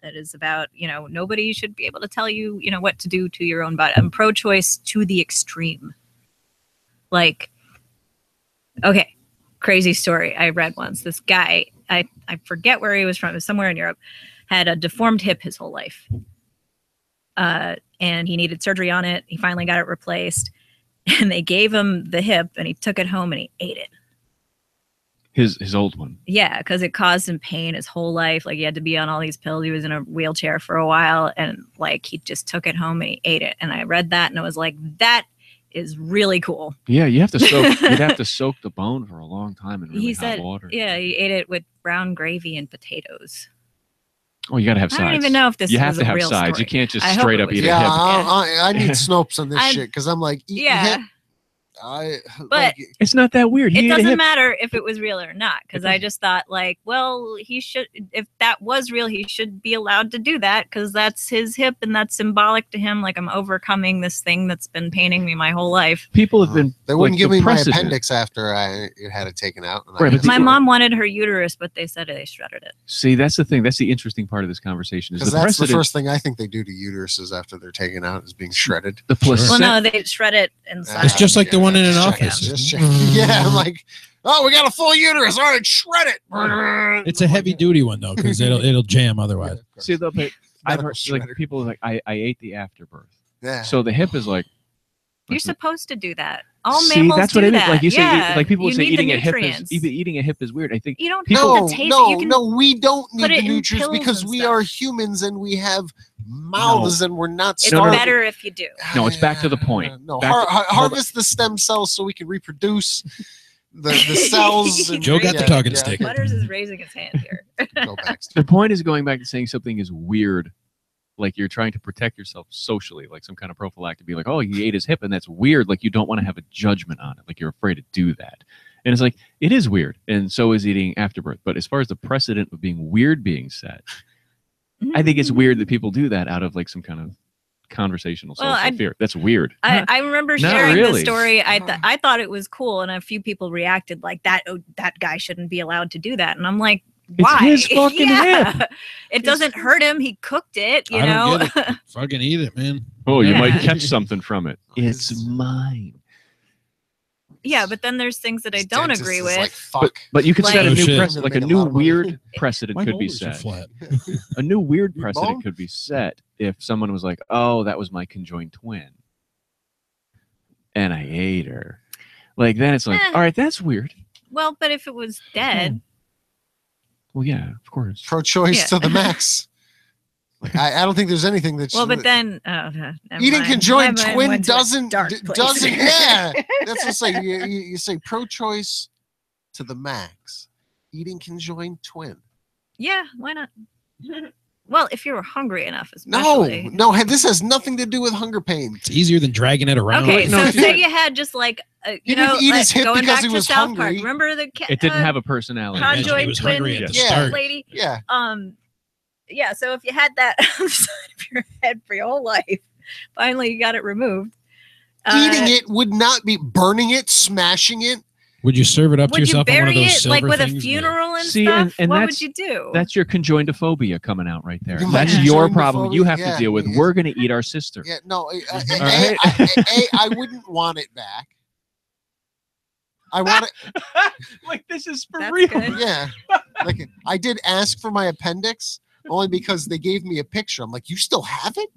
That is about, nobody should be able to tell you, what to do to your own body. I'm pro-choice to the extreme. Like, okay, crazy story I read once. This guy, I forget where he was from, it was somewhere in Europe, had a deformed hip his whole life. And he needed surgery on it. He finally got it replaced. And they gave him the hip, and he took it home and he ate it. His old one. Yeah, because it caused him pain his whole life. Like, he had to be on all these pills. He was in a wheelchair for a while, and like he just took it home and he ate it. And I read that, and I was like, that is really cool. Yeah, you have to soak. You'd have to soak the bone for a long time in really hot water. Yeah, he ate it with brown gravy and potatoes. Oh, you got to have sides. I don't even know if this you was have to a have real sides. story. You can't just I hope straight it up was eat real. a hip. I need Snopes on this shit because I'm like, eating hip. But it's not that weird. It doesn't matter if it was real or not, because I just thought, like, well, he should, if that was real, he should be allowed to do that because that's his hip and that's symbolic to him. Like, I'm overcoming this thing that's been paining me my whole life. People have been. They wouldn't give me my appendix after I had it taken out. Right, my mom wanted her uterus, but they said they shredded it. See, that's the thing. That's the interesting part of this conversation. Is that's the first thing I think they do to uteruses after they're taken out is being shredded. The placenta. Well, no, they shred it inside. It's just like the one in an office. Yeah, I'm like, oh, we got a full uterus. All right, shred it. It's a heavy duty one though, because it'll jam otherwise. See, but I've heard like people like I ate the afterbirth. Yeah. So the hip is like. You're supposed to do that. All See, mammals that's what do I mean. that. Like you say, yeah. like people would say need eating the a hip nutrients. is weird. I think you don't people. have to taste it. You can we don't need put it the in nutrients pills because and we stuff. are humans and we have mouths and we're not It's starving. better if you do. No, it's back to the point. No, Back to- harvest the stem cells so we can reproduce the cells. And, Joe got the talking stick. Butters is raising his hand here. Go Baxter. The point is going back to saying something is weird, like you're trying to protect yourself socially, like some kind of prophylactic. Be like, oh, he ate his hip, and that's weird. Like you don't want to have a judgment on it. Like you're afraid to do that. And it's like it is weird, and so is eating afterbirth. But as far as the precedent of being weird being set, I think it's weird that people do that out of like some kind of conversational social fear. That's weird. I remember Not sharing really. the story. I thought it was cool, and a few people reacted like that. Oh, that guy shouldn't be allowed to do that. And I'm like, Why? his fucking hip. It doesn't hurt him. He cooked it, you I know? don't get it. Fucking eat it, man. Oh, you Yeah. might catch something from it. It's mine. Yeah, but then there's things that I His don't dentist agree is with. Like, fuck. But you could Like- set a Oh, new shit. precedent, like a Made a new lot of money. weird precedent My could be molars are set. flat. A new weird Your precedent bone? could be set if someone was like, "Oh, that was my conjoined twin," and I ate her. Like then it's like, Eh. all right, that's weird. Well, but if it was dead, Well, yeah, of course. Pro-choice Yeah. to the max. Like, I don't think there's anything that. well, but then never eating mind. conjoined Never mind. twin Went to a doesn't dark d- place. doesn't. Yeah, that's what say. You say pro-choice to the max. Eating conjoined twin. Yeah, why not? Well, if you were hungry enough, No, especially. no. This has nothing to do with hunger pain. It's easier than dragging it around. Okay, No, so he- say you had just like He didn't eat his hip going because back he to was South hungry. Park. Remember the It didn't have a personality. Imagine he conjoined was twin hungry at the Yeah. start. lady? Yeah, Yeah. So if you had that on the side of your head for your whole life, finally you got it removed. eating it would not be burning it, smashing it. Would you serve it up to Would you yourself on one bury of those it silver like with a things? funeral and See, stuff? and What that's- would you do? That's your conjoindophobia coming out right there. Yeah, That's my your problem. You have conjoindophobia, to deal with. yeah. We're going to eat our sister. Yeah, no. right. I wouldn't want it back. I want it. Like this is for That's real. good. Yeah, like I did ask for my appendix only because they gave me a picture. I'm like, you still have it?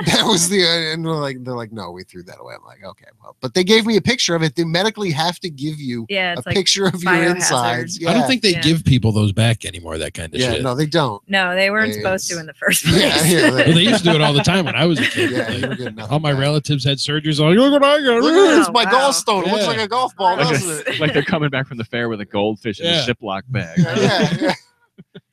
That was the and they're like, no, we threw that away. I'm like, okay, well, but they gave me a picture of it. They medically have to give you Yeah, a it's like picture of your biohazard. insides. Yeah, I don't think they Yeah. give people those back anymore. That kind of Yeah, shit. no, they don't. no, they weren't supposed to It's- in the first place. Yeah, Well, they used to do it all the time when I was a kid. Yeah, Like, you were getting nothing all my back. relatives had surgeries. Like, look what I got. Look at this, Oh, my wow. gallstone. It looks Yeah. like a golf ball, Like doesn't it? Like they're coming back from the fair with a goldfish in Yeah. a Ziploc bag. Yeah.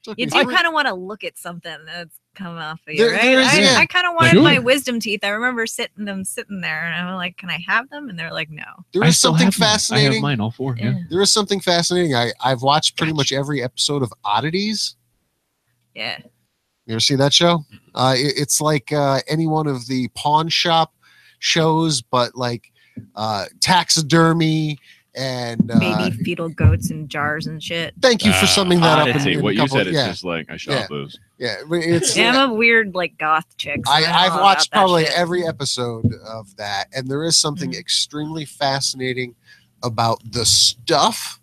Took You me do three- kind of want to look at something that's come off of you, There- right? there is, yeah. I kind of wanted Sure. my wisdom teeth. I remember sitting there, and I'm like, "Can I have them?" And they're like, "No." There I is still something have mine. I have fascinating. mine, all four. Yeah. There is something fascinating. I've watched pretty much every episode of Oddities. Yeah. You ever see that show? It's like any one of the pawn shop shows, but like taxidermy and Baby fetal goats in jars and shit. thank you for summing that up. Oddity. in What a you couple- said is yeah, just like I shot Yeah. those. yeah. But it's Yeah, I'm a weird like goth chick. So I know I've all watched about that probably shit. every episode of that, and there is something Mhm. extremely fascinating about the stuff,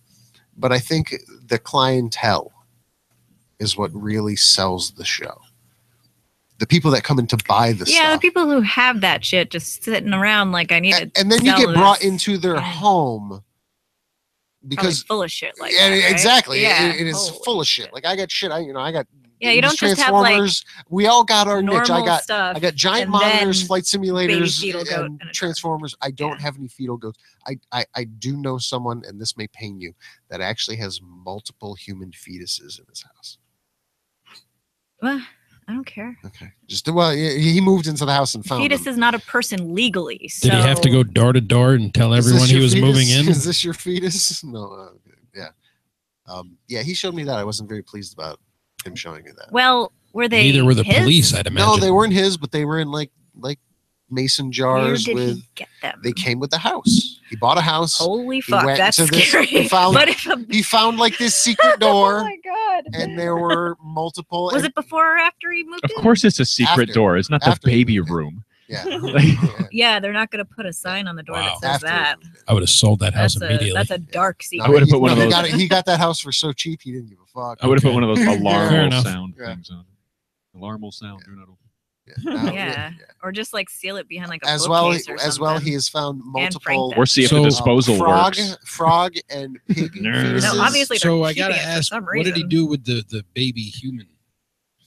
but I think the clientele is what really sells the show. The people that come in to buy the Yeah, the stuff. people who have that shit just sitting around like I need to. And then you sell get brought this. into their Yeah. home Probably because full of shit like yeah, that, right? exactly. Yeah, It is holy full of shit. Like I got shit. I got Yeah, you don't just have, Transformers. We all got our niche. normal stuff. I got giant and monitors, then flight simulators, fetal goat and in a jar. Transformers. I don't Yeah. have any fetal goats. I do know someone, and this may pain you, that actually has multiple human fetuses in his house. Well, I don't care. Okay, just well, he moved into the house and found Fetus them. is not a person legally. So Did he have to go door to door and tell Is this everyone he your was fetus? moving in? Is this your fetus? No. Yeah. Yeah, he showed me that. I wasn't very pleased about him showing me that. Well, were they? Neither were the his? police, I'd imagine. No, they weren't his, but they were in like mason Where jars did with. he get them? They came with the house. He bought a house. Holy fuck, went that's to this- scary. he found- What if a, He found like this secret oh door, my god! and there were multiple. Was it before or after he moved Of in? course, it's a secret After. door. It's not the After he baby moved in. room. Yeah. Like- Yeah, they're not going to put a sign on the door Wow. that says that. I would have sold that house immediately. That's a dark No, secret. I would've he- put one of no, he those- got it- He got that house for so cheap he didn't give a fuck. I would have Okay. put one of those Fair alarmal enough. sound Yeah. things on it. Alarmal sound. Do not open. Yeah. Yeah. Or just like seal it behind like a As well, bookcase or as well, something. he has found multiple Frank Or see if So- the disposal frog, works. frog, and pig No. fetuses. No, obviously they're So I keeping gotta it for ask, some what did he reason. do with the baby human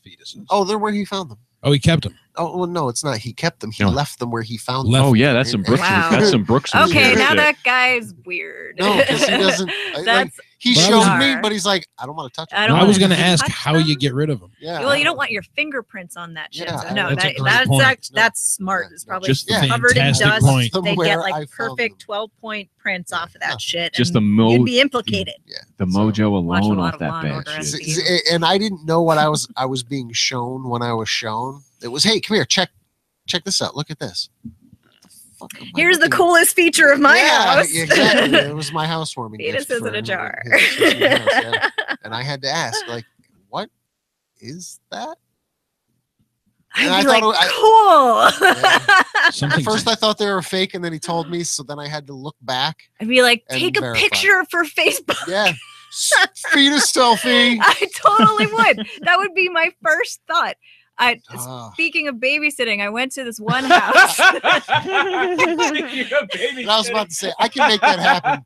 fetuses? Oh, they're where he found them. Oh, he kept them. Oh, well, no, it's not. He kept them. He No. left them where he found Left- them. Oh yeah, that's some Brooks. Wow. That's some Brooks. and Okay, Stewart now shit. that guy's weird. No, 'cause he doesn't- like, That's He But I showed was- me, but he's like, I don't want to touch it. I don't I was wanna going to ask touch how them. you get rid of them. Yeah. well, you don't want your fingerprints on that shit. Yeah, so no, that's a great that's point. that's smart. Yeah, It's no. probably Just Yeah. covered in fantastic dust. point. They Where get I like found perfect them. 12-point prints off of that shit. Just and the you'd be implicated. the So- mojo Watch a alone lot off of that Law and bad Order shit. SVU. And I didn't know what I was being shown when I was shown. It was, hey, come here, check this out. Look at this. What the fuck am I Here's the looking at? coolest feature of my house. Exactly. It was my housewarming gift. Fetuses for in a jar. fetuses in the house, yeah. And I had to ask, like, what is that? And I'd I be thought like, cool. At Something. first I thought they were fake, and then he told me, so then I had to look back. I'd be like, And take a verify. picture for Facebook. Yeah. Fetus selfie. I totally would. That would be my first thought. Ah. Speaking of babysitting, I went to this one house. And I was about to say, I can make that happen.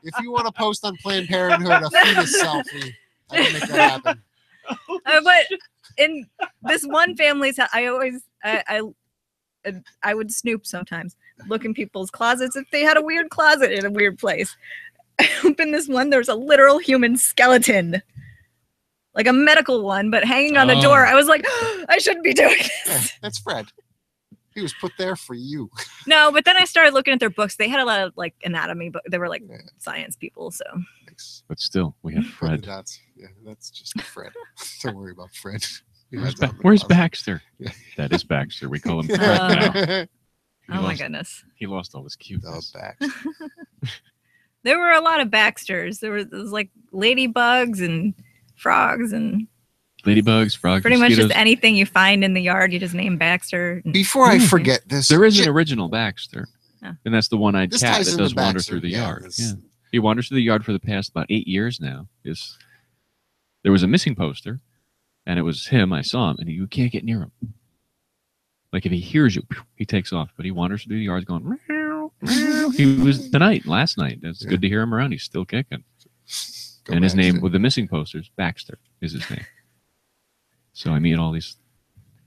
If you want to post on Planned Parenthood a fetus selfie, I can make that happen. But in this one family's house, I would snoop sometimes, look in people's closets if they had a weird closet in a weird place. I opened this one, there was a literal human skeleton. Like a medical one, but hanging on the door. I was like, I shouldn't be doing this. Yeah, that's Fred. He was put there for you. No, but then I started looking at their books. They had a lot of like anatomy, but they were like science people. So, Thanks. But still, we have Put the Fred. dots. Yeah, that's just Fred. Don't worry about Fred. He Where's, has that in the where's closet. Baxter? Yeah. That is Baxter. We call him Fred now. Oh, He oh my lost- goodness. He lost all his cuteness. Bax. There were a lot of Baxters. There was like ladybugs and frogs and Ladybugs, frogs, pretty much mosquitoes. just anything you find in the yard, you just name Baxter. Before I forget this, There is an original Baxter, Oh. and that's the one-eyed This cat ties that into does wander Baxter, through the yeah, yard. this- Yeah, he wanders through the yard for the past about 8 years now. There was a missing poster, and it was him. I saw him, and you can't get near him. Like if he hears you, he takes off. But he wanders through the yard, going. Meow, meow. He was last night. It's good to hear him around. He's still kicking. Go And his Baxter. name with the missing posters, Baxter, is his name. So I meet all these.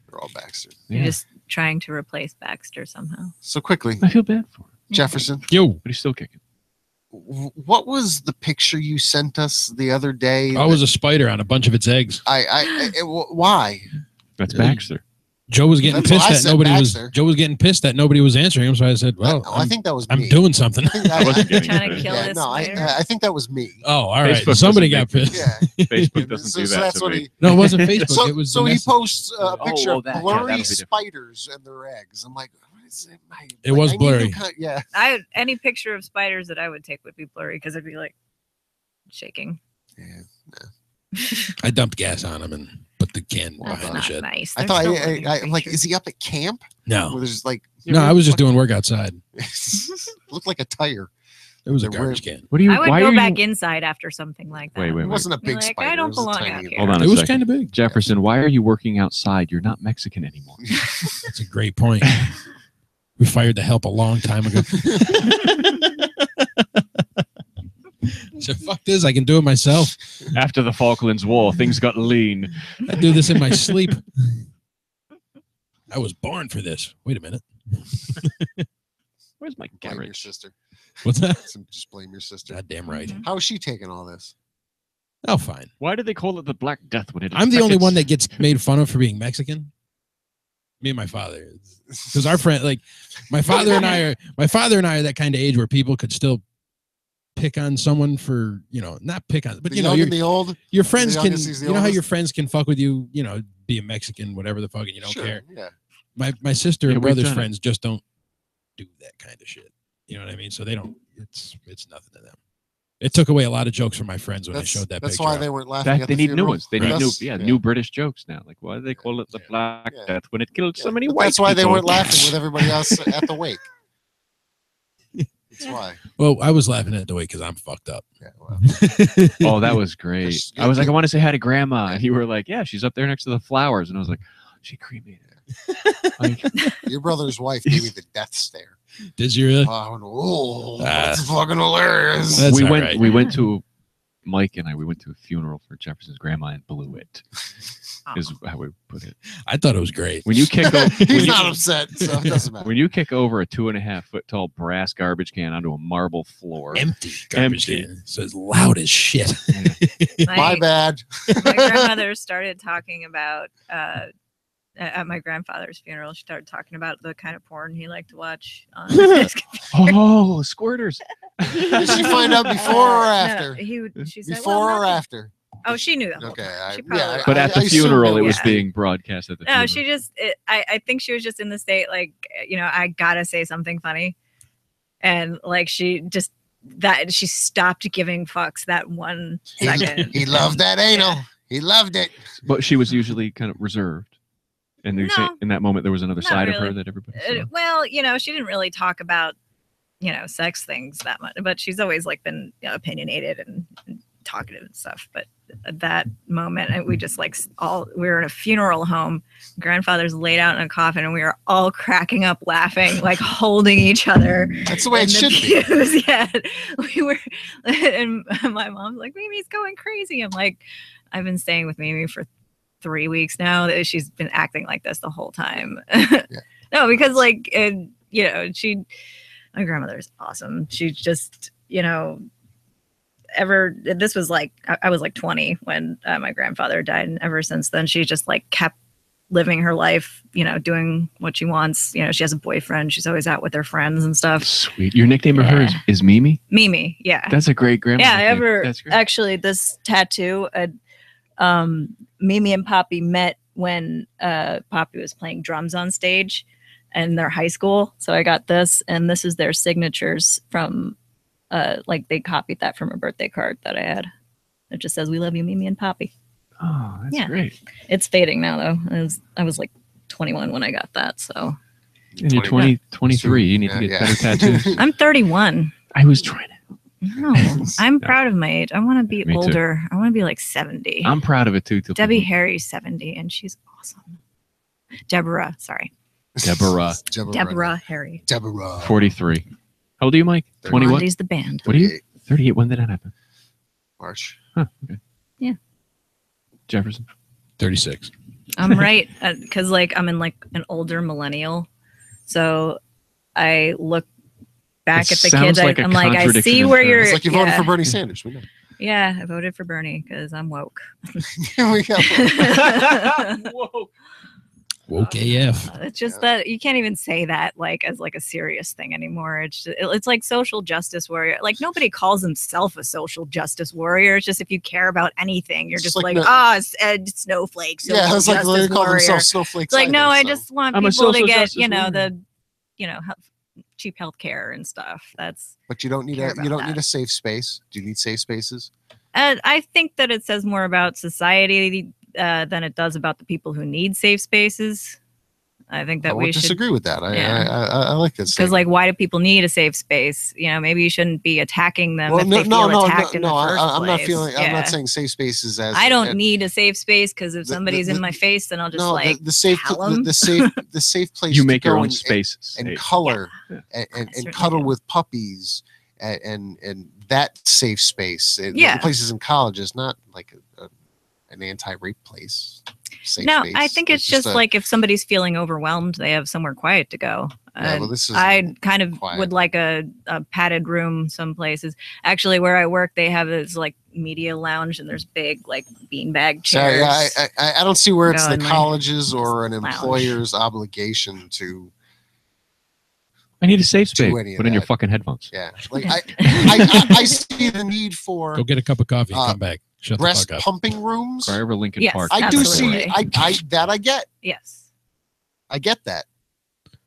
They're all Baxter. You're Yeah. just trying to replace Baxter somehow. So quickly, I feel bad for him, Jefferson, Yo, but he's still kicking. what was the picture you sent us the other day? I was a spider on a bunch of its eggs. Why? That's Baxter. Joe was getting That's what I pissed that said, nobody Baxter. was. Joe was getting pissed that nobody was answering him. So I said, "Well, I think that was I'm me. doing something." I think that- I wasn't getting Trying to pissed. kill yeah, this no, spider. I think that was me. Oh, all right. Facebook Somebody doesn't got make- pissed. Yeah. Facebook doesn't do that that's to what me. he. No, it wasn't Facebook. So, it was. so the he message. posts a picture well, of that- yeah, blurry that'll be different. spiders and their eggs. I'm like, what is it? It was I need to blurry. yeah. Any picture of spiders that I would take would be blurry because it'd be like shaking. Yeah. I dumped gas on him and put the can Well, That's behind the not shed. nice. I They're thought still living I'm like, creatures. is he up at camp? No, Where there's like, no, I was just doing work outside. looked like a tire. It was a They're garbage weird. can. What do you? I would why go are back you, inside after something like that. Wait, It wait. wasn't a big Like, spider. I don't it was a belong tiny out one. here. Hold on It a was second. kind of big. Jefferson, why are you working outside? You're not Mexican anymore. That's a great point. We fired the help a long time ago. So fuck this. I can do it myself. After the Falklands War, things got lean. I do this in my sleep. I was born for this. Wait a minute. Where's my Blame your garage? sister. What's that? Just blame your sister. Goddamn right. How is she taking all this? Oh, fine. Why did they call it the Black Death when it? I'm the only affected- one that gets made fun of for being Mexican. Me and my father, because our friend, like my father and I are that kind of age where people could still pick on someone for, not pick on, but The you know, young and the old. your friends the can, youngest is the you know how your oldest? friends can fuck with you, be a Mexican, whatever the fuck, and you don't Sure, care. Yeah. My sister Yeah, and we've brother's done it. friends just don't do that kind of shit. You know what I mean? So they don't. It's nothing to them. It took away a lot of jokes from my friends when I showed that That's picture. why up. they weren't laughing. They need new ones. They need That's- new British jokes now. Like, why do they call it the Yeah. Black Yeah. Death when it killed so many But white that's why they people? weren't laughing with everybody else at the wake. That's why. Well, I was laughing at the way because I'm fucked up. Yeah, well, Oh, that was great. Just- I was like, I want to say hi to Grandma, and you were like, yeah, she's up there next to the flowers, and I was like, she cremated. Like, your brother's wife gave me the death stare. Did you really? I went, oh, Ah. that's fucking hilarious. That's we all went. right. We went to Mike and I. We went to a funeral for Jefferson's grandma and blew it. Is how we put it. I thought it was great. When you kick over, He's not upset, so it doesn't matter. when you kick over a 2.5 foot tall brass garbage can onto a marble floor, Empty garbage Empty. can. So it's loud as shit. My bad. My grandmother started talking about at my grandfather's funeral. She started talking about the kind of porn he liked to watch on his computer. oh, squirters. Did she find out before or No, after? she said, Before well, or nothing. after? Oh, she knew the whole Okay, time. She yeah, probably But at the I assume funeral, that it was yeah. being broadcast at the No, funeral. she just. I think she was just in the state like, I gotta say something funny, and like she just she stopped giving fucks that 1 second. He loved that anal. Yeah. He loved it. But she was usually kind of reserved. And they say No, in that moment, there was another not side of really. her that everybody saw. Well, she didn't really talk about sex things that much, but she's always like been opinionated and talkative and stuff. But at that moment, we just like we were in a funeral home. Grandfather's laid out in a coffin, and we were all cracking up, laughing, like holding each other. That's the way it in should the be. pews. Yeah, we were, and my mom's like, Mimi's going crazy. I'm like, I've been staying with Mimi for 3 weeks now. That she's been acting like this the whole time. No, because like, my grandmother is awesome. She's just, this was like, I was like 20 when my grandfather died. And ever since then, she just like kept living her life, doing what she wants. She has a boyfriend. She's always out with her friends and stuff. Sweet. Your nickname of her is Mimi? Mimi. Yeah. That's a great grandma. Yeah. That's great. Actually, this tattoo, Mimi and Poppy met when Poppy was playing drums on stage in their high school. So I got this, and this is their signatures from, they copied that from a birthday card that I had. It just says, "We love you, Mimi and Poppy." Oh, that's great. It's fading now, though. I was like 21 when I got that. So. And you're 23. You need to get better tattoos. I'm 31. I was trying to. No, I'm proud of my age. I want to be Me too. older. I want to be like 70. I'm proud of it too. Debbie Harry's 70, and she's awesome. Deborah Harry. Deborah. 43. How old are you, Mike? 21? Blondie's the band. What are you? 38. When did that happen? March. Huh, okay. Yeah. Jefferson. 36. I'm right, because like I'm in like an older millennial, so I look back at the kids. Like I'm like, I see where you're. It's like you voted for Bernie Sanders. We know. Yeah, I voted for Bernie because I'm woke. Here we go. Whoa. Woke AF. It's just that you can't even say that like as like a serious thing anymore. It's like social justice warrior. Like nobody calls himself a social justice warrior. It's just if you care about anything, you're just like snowflake. Yeah, it's like they call themselves snowflakes. It's like no, I just want people to get warrior. cheap health care and stuff. But you don't need need a safe space. Do you need safe spaces? I think that it says more about society than it does about the people who need safe spaces. I think that we should disagree with that. I like this because, like, why do people need a safe space? Maybe you shouldn't be attacking them if they feel attacked in the first I'm not place. feeling. I'm not saying safe spaces as. I don't need a safe space because if somebody's in my face, then I'll just the safe place. You make your own space and color and cuddle with puppies and that safe space. The places in colleges, not like an anti-rape place. No, space. I think it's just like if somebody's feeling overwhelmed, they have somewhere quiet to go. I kind of would like a padded room some places. Actually, where I work, they have this like media lounge, and there's big like beanbag chairs. Sorry, I don't see where it's the colleges or an employer's obligation to. I need a safe space. Put in your fucking headphones. Yeah, like I see the need for. Go get a cup of coffee and come back. Shut breast the fuck up. pumping rooms. Forever Lincoln Park. I do see. I get. Yes. I get that.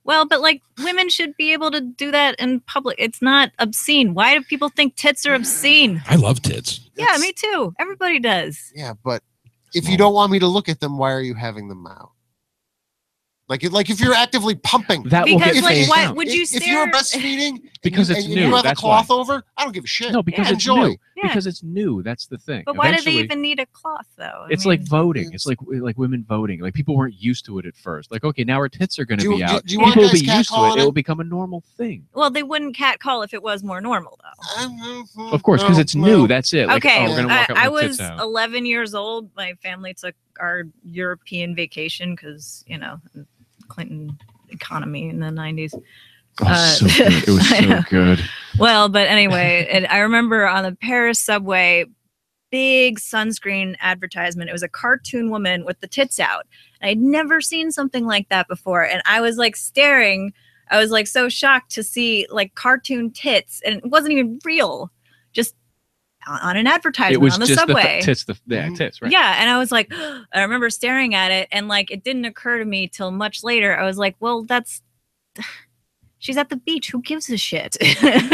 Well, but like women should be able to do that in public. It's not obscene. Why do people think tits are obscene? I love tits. Yeah, me too. Everybody does. Yeah, but if you don't want me to look at them, why are you having them out? Like if you're actively pumping, that will get phased why out. would you if you're breastfeeding because it's new, you have that's a cloth why. over, I don't give a shit. No, because it's new. Yeah. Because it's new. That's the thing. But why do they even need a cloth though? It's like voting. It's like women voting. Like people weren't used to it at first. Like okay, now our tits are going to be out. People will be used to it. It will become a normal thing. Well, they wouldn't catcall if it was more normal though. Of course, because it's new. That's it. Like, okay, we're gonna walk out I with was tits out. 11 years old. My family took our European vacation because Clinton economy in the 90s. So good. It was so good. Well, but anyway, and I remember on the Paris subway, big sunscreen advertisement. It was a cartoon woman with the tits out. I'd never seen something like that before. And I was like staring. I was like so shocked to see like cartoon tits, and it wasn't even real. Just on an It advertisement was on the just subway. Mhm. tits, right? Yeah, and I was like, I remember staring at it, and like it didn't occur to me till much later. I was like, well, she's at the beach. Who gives a shit?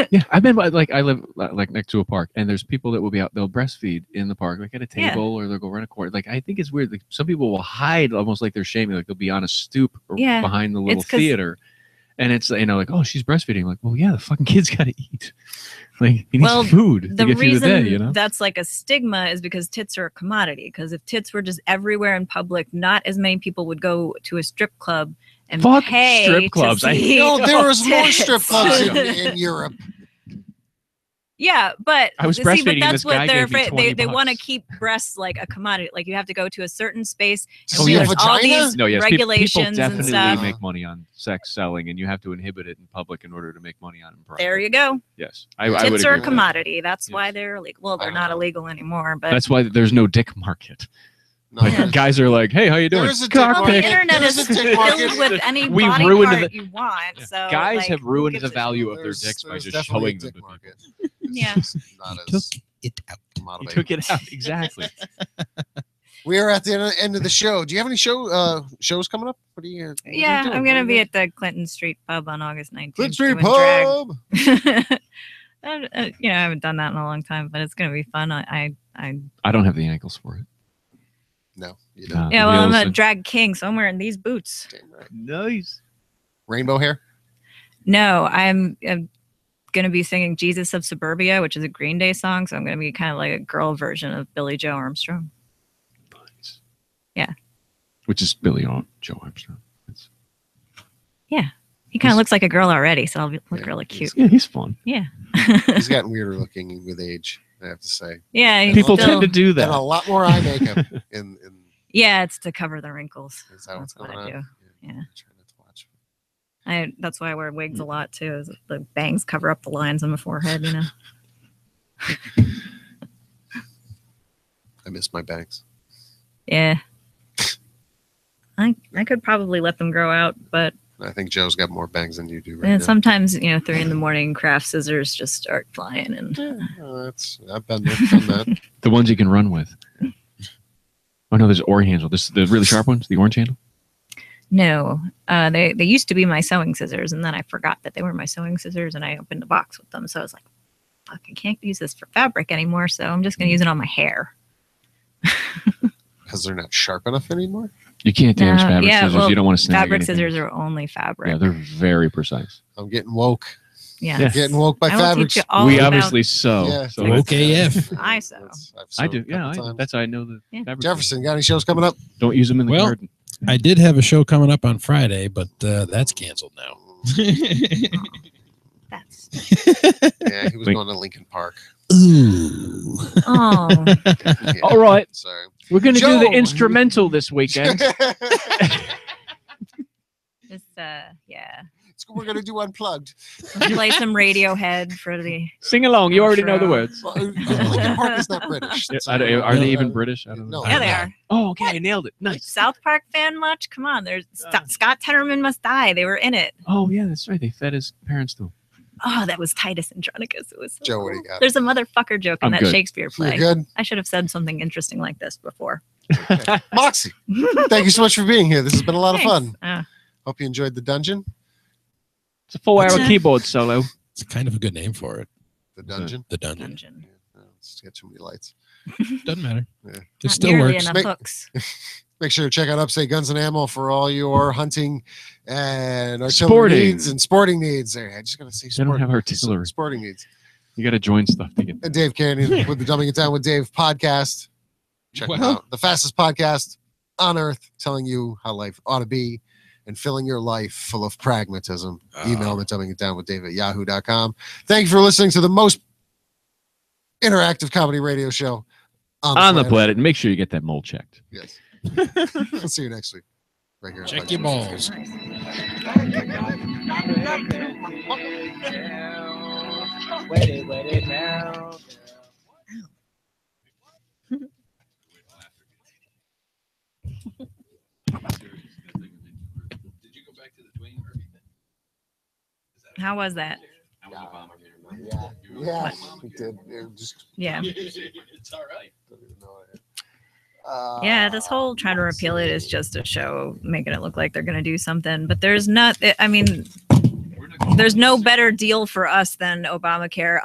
Yeah, I've been like I live like next to a park, and there's people that will be out. They'll breastfeed in the park, like at a Yeah. table, or they'll go run a court. Like I think it's weird. Like some people will hide, almost like they're shaming. Like they'll be on a stoop or Yeah, behind the little it's 'cause- theater, and it's like, oh, she's breastfeeding. Like, well, yeah, the fucking kid's got to eat. Like he needs Well, food to the get through the reason day. You know. that's like a stigma is because tits are a commodity. Because if tits were just everywhere in public, not as many people would go to a strip club and Fuck pay strip clubs. To I see. No, there was more tits. strip clubs in Europe. Yeah, but I was see, but breastfeeding and that's this what guy they're gave me afraid. They 20 want to bucks. keep breasts like a commodity. Like you have to go to a certain space. And See a there's all vagina? these No, yes, regulations people and definitely stuff. make money on sex selling, and you have to inhibit it in public in order to make money on it in private. There you go. Yes, I would Tits are agree a with that. commodity. That's Yes. why they're illegal. Well, they're I not don't know. illegal anymore. But That's why there's no dick market. No, Like, Yeah. guys are like, "Hey, how you doing?" There is a dick well, the market. internet There's is a dick market. filled with any We body ruined part the- you want. Yeah. So Guys like, have who ruined gives the a shit? value of their There's- dicks by there's just definitely a showing them. dick to people. market. Yeah. Not Took as it out. He commodity. took it out exactly. We are at the end of the show. Do you have any shows coming up? What are you? What are you Yeah, doing? I'm What gonna are you be doing? at the Clinton Street Pub on August 19th. Clinton Street doing drag. Pub. I haven't done that in a long time, but it's gonna be fun. I I don't have the ankles for it. No, you don't. yeah. Well, I'm Heels a and- drag king, so I'm wearing these boots. Damn right. Nice. Rainbow hair. No, I'm gonna be singing "Jesus of Suburbia," which is a Green Day song. So I'm gonna be kind of like a girl version of Billy Joe Armstrong. Nice. Yeah. Which is Joe Armstrong. It's- He kind of looks like a girl already, so I'll look Yeah, really cute. yeah, he's fun. Yeah. He's gotten weirder looking with age. I have to say. Yeah. he's People still- tend to do And a that. lot more eye makeup. In Yeah, it's to cover the wrinkles. is that what's That's what going I on? do. Yeah. I'm trying not to watch. That's why I wear wigs a lot too. Is the bangs cover up the lines on my forehead, you know. I miss my bangs. Yeah. I could probably let them grow out, but I think Joe's got more bangs than you do right and now. sometimes 3 a.m, craft scissors just start flying, and I've been there, done that. The ones you can run with. Oh no, there's orange handle. This the really sharp ones, the orange handle. no, they used to be my sewing scissors, and then I forgot that they were my sewing scissors, and I opened the box with them, so I was like, "Fuck, I can't use this for fabric anymore, so I'm just gonna use it on my hair." Because they're not sharp enough anymore. You can't damage No, fabric yeah, scissors. well, You don't want to snag Fabric anything. scissors are only fabric. Yeah, they're very precise. I'm getting woke. Yeah. Yeah. Getting woke by I will fabrics. teach you all We about obviously sew. Yeah. So Woke AF. I sew. I've I sewed do. a Yeah, couple times. that's how I know the Yeah. fabric. Jefferson, got any shows coming up? Don't use them in the Well, garden. I did have a show coming up on Friday, but that's canceled now. That's Yeah, he was Wait. going to Lincoln Park. Ooh. oh. Yeah, All right, sorry. we're going to do Joe! the instrumental this weekend. Just yeah. We're going to do Unplugged. Play some Radiohead for the Sing along. You already know the words. Well, Lincoln Park is not British. Yeah, so- are they even British? I don't know. No. Yeah, they are. Oh, okay, I nailed it. Nice. South Park fan much? Come on, there's Scott Tenorman Must Die. They were in it. Oh, yeah, that's right. They fed his parents to him. Oh, that was Titus Andronicus. It was so Joe, what do cool. you got? There's a motherfucker joke in I'm that good. Shakespeare You're play. good. I should have said something interesting like this before. Moxie, thank you so much for being here. This has been a lot of fun. Thanks. Hope you enjoyed the dungeon. It's a 4-hour What's that? keyboard solo. It's kind of a good name for it. The dungeon. The dungeon. Dungeon. Yeah, let's get too many lights. Doesn't matter. Yeah. It Not still nearly works. enough Make- hooks. Make sure to check out Upstate Guns and Ammo for all your hunting and artillery Sporting. needs and sporting needs. There, I just gotta say They sporting. don't have artillery. Sporting needs. You got to join stuff to get. And Dave Canyon with the Dumbing It Down with Dave podcast. Check it Well. out. The fastest podcast on earth, telling you how life ought to be and filling your life full of pragmatism. Email them at dumbingitdownwithdave@yahoo.com. Thank you for listening to the most interactive comedy radio show On the planet. And make sure you get that mole checked. Yes. We'll see you next week. Right here. on Check Pipedream. your balls. How was that? Yeah. Yeah, we did. It just Yeah. It's all right. don't even know it. Yeah, this whole trying to repeal it is just a show making it look like they're going to do something, but there's not. I mean, there's no better deal for us than Obamacare